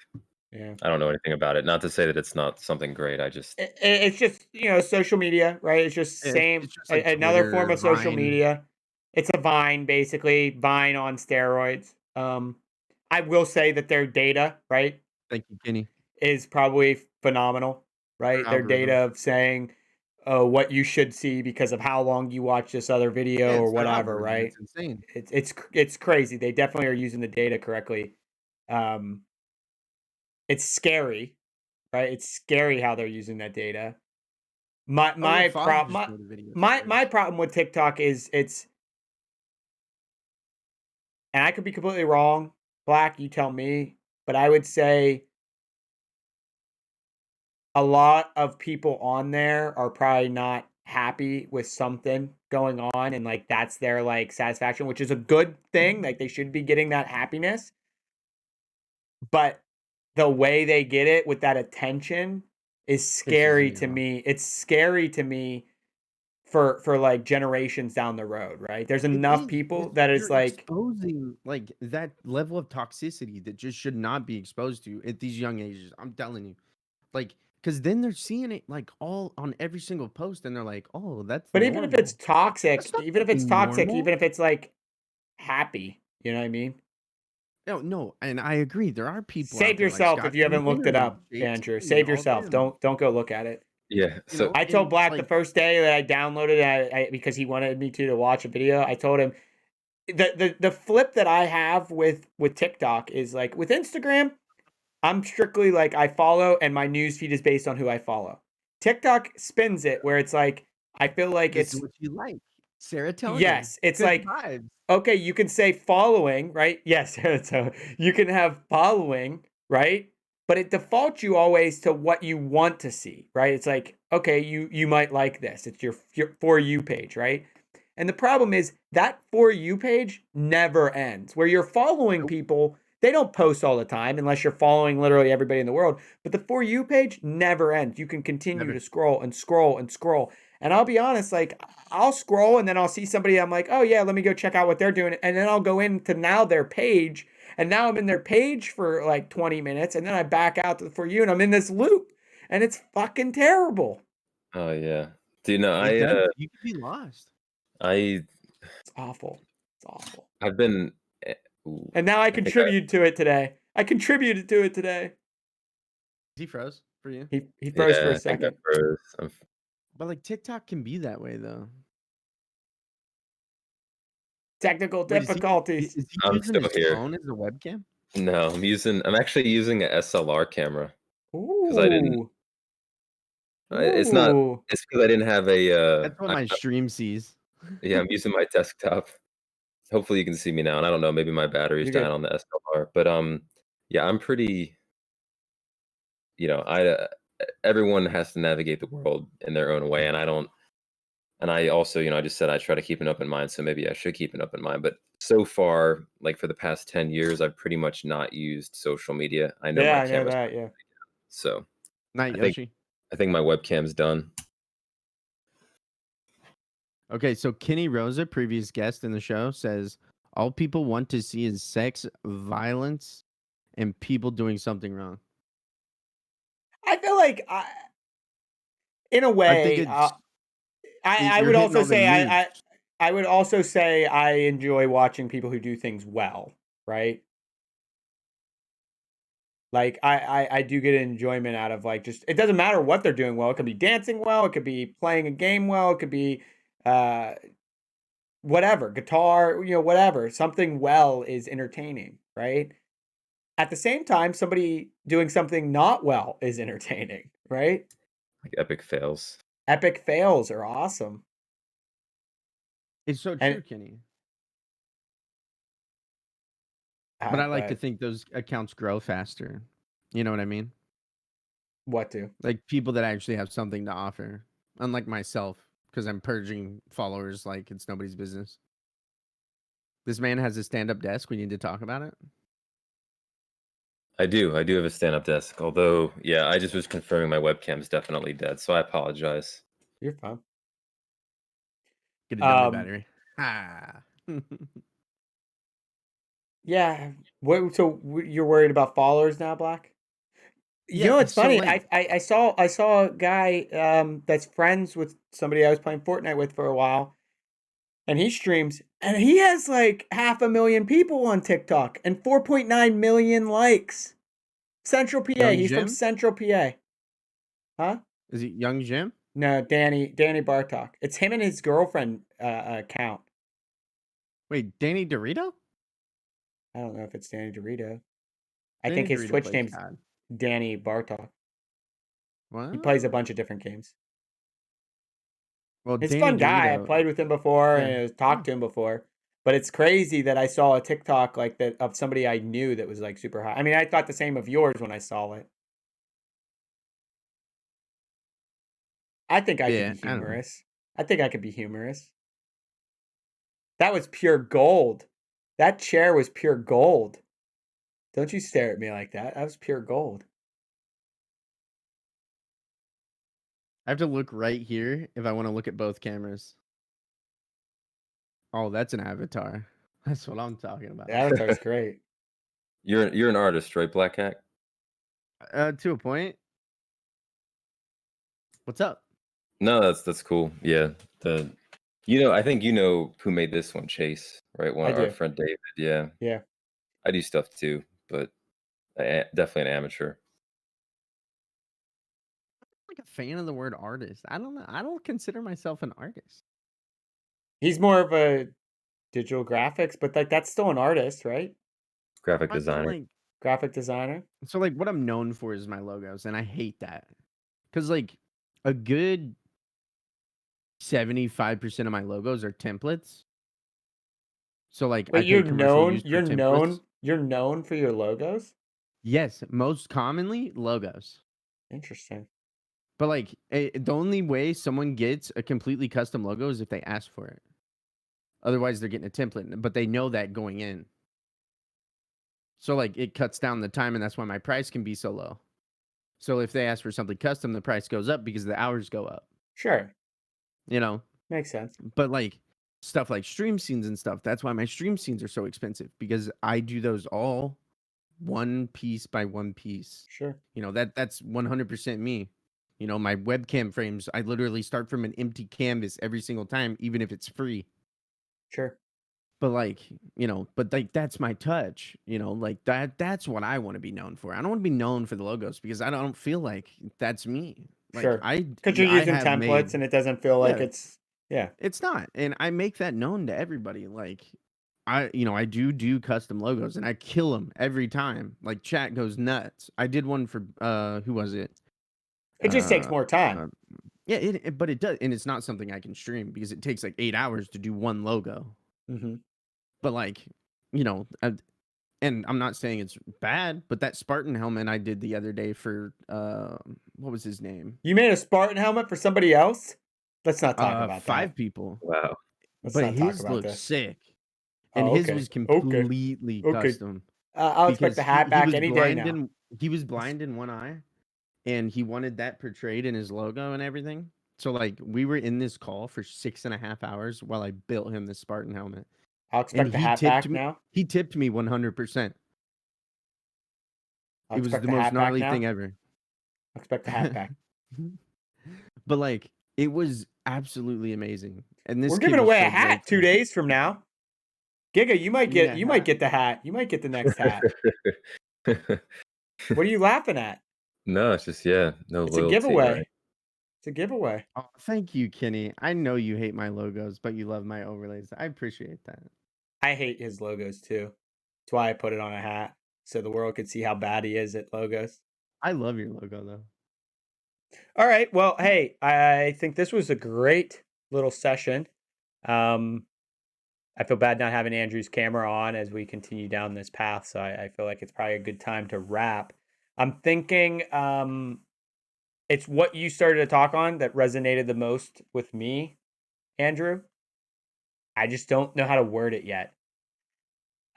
yeah. I don't know anything about it. Not to say that it's not something great. I just It's just social media, right? It's just It's just like another form Twitter, of social Vine. media. It's a Vine, basically Vine on steroids. I will say that their data, right, Thank you, Kenny. is probably phenomenal, right? Their Their algorithm. data of saying what you should see because of how long you watch this other video Yeah, or it's their whatever, algorithm. right? It's insane. It's crazy. They definitely are using the data correctly. Um, it's scary, right? It's scary how they're using that data. My Oh yeah, my Foggy prop just my made a video my series. problem with TikTok is and I could be completely wrong, Black, you tell me, but I would say a lot of people on there are probably not happy with something going on and like that's their like satisfaction, which is a good thing. Like they should be getting that happiness. But the way they get it with that attention is Pisses scary me to off. me. It's scary to me for like generations down the road, right? There's It enough is people because that is you're like exposing like that level of toxicity that just should not be exposed to at these young ages. I'm telling you, like, because then they're seeing it like all on every single post, and they're like, "Oh, that's but even if it's normal." toxic, That's not fucking normal. even if it's like happy, you know what I mean? No, no, and I agree. There are people out Save there like yourself if Scott you haven't looked Turner it and up, Andrew. JT and Save all yourself. them. Don't go look at it. yeah. So I told And Black the like, first day that I downloaded it, because he wanted me to watch a video. I told him the flip that I have with TikTok is like with Instagram, I'm strictly like I follow and my news feed is based on who I follow. TikTok spins it where it's like I feel like this is it's what you like. Serotonin, yes, it's good like vibes. okay, you can say following, right? Yes, so you can have following, right? But it defaults you always to what you want to see, right? It's like, okay, you might like this. It's your for you page, right? And the problem is that for you page never ends. Where you're following Nope, people, they don't post all the time unless you're following literally everybody in the world. But the for you page never ends. You can continue never. to scroll and scroll and scroll. And I'll be honest, like I'll scroll and then I'll see somebody. I'm like, oh yeah, let me go check out what they're doing. And then I'll go into now their page. And now I'm in their page for like 20 minutes. And then I back out to for you and I'm in this loop. And it's fucking terrible. oh yeah, Do you know? It does. You could be lost. It's awful. It's awful. I've been. And now I think contributed to it today. I contributed to it today. He froze for you. He froze for a I think I second. froze. But like TikTok can be that way though. Technical Wait, difficulties. is he I'm using still his here. phone as a webcam? No, I'm actually using a SLR camera because I didn't. Ooh. It's not. Ooh. It's because I didn't have a. That's what my stream sees. Yeah, I'm using my desktop. Hopefully you can see me now, and I don't know, maybe my battery's You're dying good. on the SLR, but yeah, I'm pretty. Everyone has to navigate the world in their own way, and I don't. And I also, I just said I try to keep an open mind, so maybe I should keep an open mind. But so far, like for the past 10 years, I've pretty much not used social media. I know Yeah, my I know camera's that. Yeah. so Night I think Yoshi. I think my webcam's done. Okay, so Kenny Rosa, previous guest in the show, says all people want to see is sex, violence, and people doing something wrong. I feel like in a I think way, it's I you're would hitting also all the say newts. I would also say I enjoy watching people who do things well, right? Like I do get enjoyment out of like just it doesn't matter what they're doing well. It could be dancing well, it could be playing a game well, it could be uh whatever, guitar, whatever. Something well is entertaining, right? At the same time, somebody doing something not well is entertaining, right? Like epic fails. Epic fails are awesome. It's so And true, Kenny. But I like to but think those accounts grow faster. You know what I mean? what do? Like people that actually have something to offer. Unlike myself, because I'm purging followers like it's nobody's business. This man has a stand-up desk. We need to talk about it. I do have a stand-up desk. Although, yeah, I just was confirming my webcam's definitely dead, so I apologize. You're fine. Get a dummy battery. Ah. Yeah. So you're worried about followers now, Black? Yeah, It's so funny. like I saw a guy that's friends with somebody I was playing Fortnite with for a while, and he streams, and he has like 500,000 people on TikTok and 4.9 million likes. Central PA. Young He's from Jim? Central PA. Huh? Is it Young Jim? No, Danny Bartok. It's him and his girlfriend account. Wait, Danny Dorito? I don't know if it's Danny Dorito. I Danny think his Dorito Twitch plays name's COD. Danny Bartok. He What? plays a bunch of different games. Well, He's a Danny fun guy. I Dorito. played with him before Yeah. and I've talked to him before. But it's crazy that I saw a TikTok like that of somebody I knew that was like super high. I mean, I thought the same of yours when I saw it. I think I could Yeah, be I don't know. humorous. I think I could be humorous. That was pure gold. That chair was pure gold. Don't you stare at me like that. That was pure gold. I have to look right here if I want to look at both cameras. Oh, that's an avatar. That's what I'm talking about. The avatar's great. You're an artist, right, Black Hat? To a point. What's up? No, that's cool. Yeah, I think you know who made this one, Chase, right? I Our do. friend David. Yeah, Yeah. I do stuff too, but definitely an amateur. I'm like a fan of the word artist. I don't know. I don't consider myself an artist. He's more of a digital graphics, but like that's still an artist, right? Graphic But designer. like, Graphic designer. so like what I'm known for is my logos, and I hate that. Cause like a good 75% of my logos are templates. So like I Wait, pay commercial use for templates. you're known for your logos? Yes, most commonly logos. Interesting. But like the only way someone gets a completely custom logo is if they ask for it. Otherwise, they're getting a template, but they know that going in. So like it cuts down the time, and that's why my price can be so low. So if they ask for something custom, the price goes up because the hours go up. Sure. You know, Makes sense. but like stuff like stream scenes and stuff, that's why my stream scenes are so expensive because I do those all one piece by one piece. Sure. You know, that's 100% me. You know, my webcam frames, I literally start from an empty canvas every single time, even if it's free. Sure. But like, but like that's my touch, like that's what I want to be known for. I don't want to be known for the logos because I don't feel like that's me. Like Sure. Because you're I using have templates made, and it doesn't feel like yeah, yeah. it's not. And I make that known to everybody. Like I do custom logos and I kill them every time. Like chat goes nuts. I did one for who was it? It just takes more time. Yeah, but it does, and it's not something I can stream because it takes like 8 hours to do one logo. Mm-hmm. But like, and I'm not saying it's bad, but that Spartan helmet I did the other day for what was his name? You made a Spartan helmet for somebody else? Let's not talk about 5 that. people. Wow. Let's But not talk his about looked this. sick. And Oh, his okay. was completely Okay. custom. I'll expect Because the hat he back was any day now. he was blind in one eye, and he wanted that portrayed in his logo and everything. So like we were in this call for 6.5 hours while I built him this Spartan helmet. I'll And expect the hat back now. he tipped me 100%. I'll It was expect the the most hat back gnarly now. thing ever. I'll expect the hat back. But like it was absolutely amazing. And this We're kid giving was away a so hat 2 grateful. days from now. Giga, you might Give me get a you might hat. get the hat. You might get the next hat. What are you laughing at? No, it's just no It's a loyalty, giveaway. right? It's a giveaway. Oh, thank you, Kenny. I know you hate my logos, but you love my overlays. I appreciate that. I hate his logos too. That's why I put it on a hat so the world could see how bad he is at logos. I love your logo though. All right. Well, hey, I think this was a great little session. I feel bad not having Andrew's camera on as we continue down this path, so I feel like it's probably a good time to wrap. I'm thinking it's what you started to talk on that resonated the most with me, Andrew. I just don't know how to word it yet.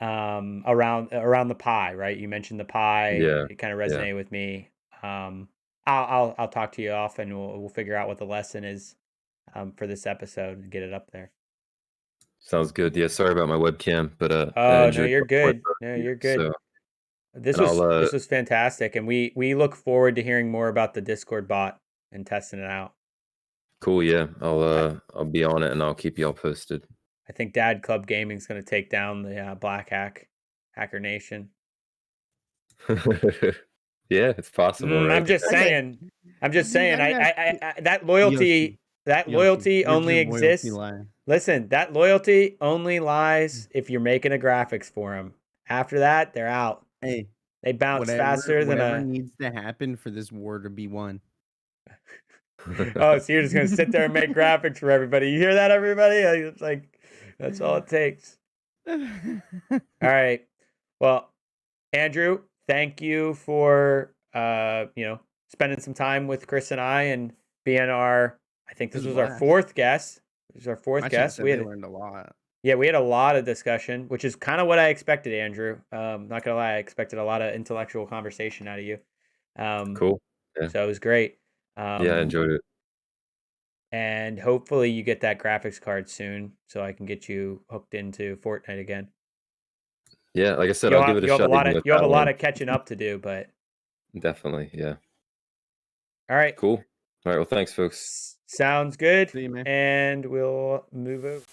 Around the pie, right? You mentioned the pie. Yeah. It kind of Yeah. resonated with me. I'll talk to you off, and we'll figure out what the lesson is for this episode and get it up there. Sounds good. Yeah, sorry about my webcam, but I Oh no, enjoyed you're talking with good. both No, of you. you're good. So, This and was fantastic, and we look forward to hearing more about the Discord bot and testing it out. cool. Yeah, I'll be on it and I'll keep y'all posted. I think Dad Club Gaming is going to take down the Black Hacker Nation. Yeah, it's possible, right? I'm just saying. I'm just saying. I that loyalty Yoshi, where'd only your loyalty exists. lie? Listen, that loyalty only lies if you're making a graphics for them. After that, they're out. Hey, They bounce faster than whatever a. needs to happen for this war to be won. Oh, so you're just gonna sit there and make graphics for everybody. You hear that, everybody? It's like that's all it takes. All right. Well, Andrew, thank you for spending some time with Chris and I and being our. I think this was our fourth guest. This is our fourth guest. We learned a lot. Yeah, we had a lot of discussion, which is kind of what I expected, Andrew. Not gonna lie, I expected a lot of intellectual conversation out of you. Cool. Yeah. So it was great. Yeah, I enjoyed it. And hopefully you get that graphics card soon, so I can get you hooked into Fortnite again. Yeah, like I said, I'll give it a shot. You have a lot of catching up to do, but definitely, yeah. All right. Cool. All right. Well, thanks, folks. Sounds good. See you, man. And we'll move over.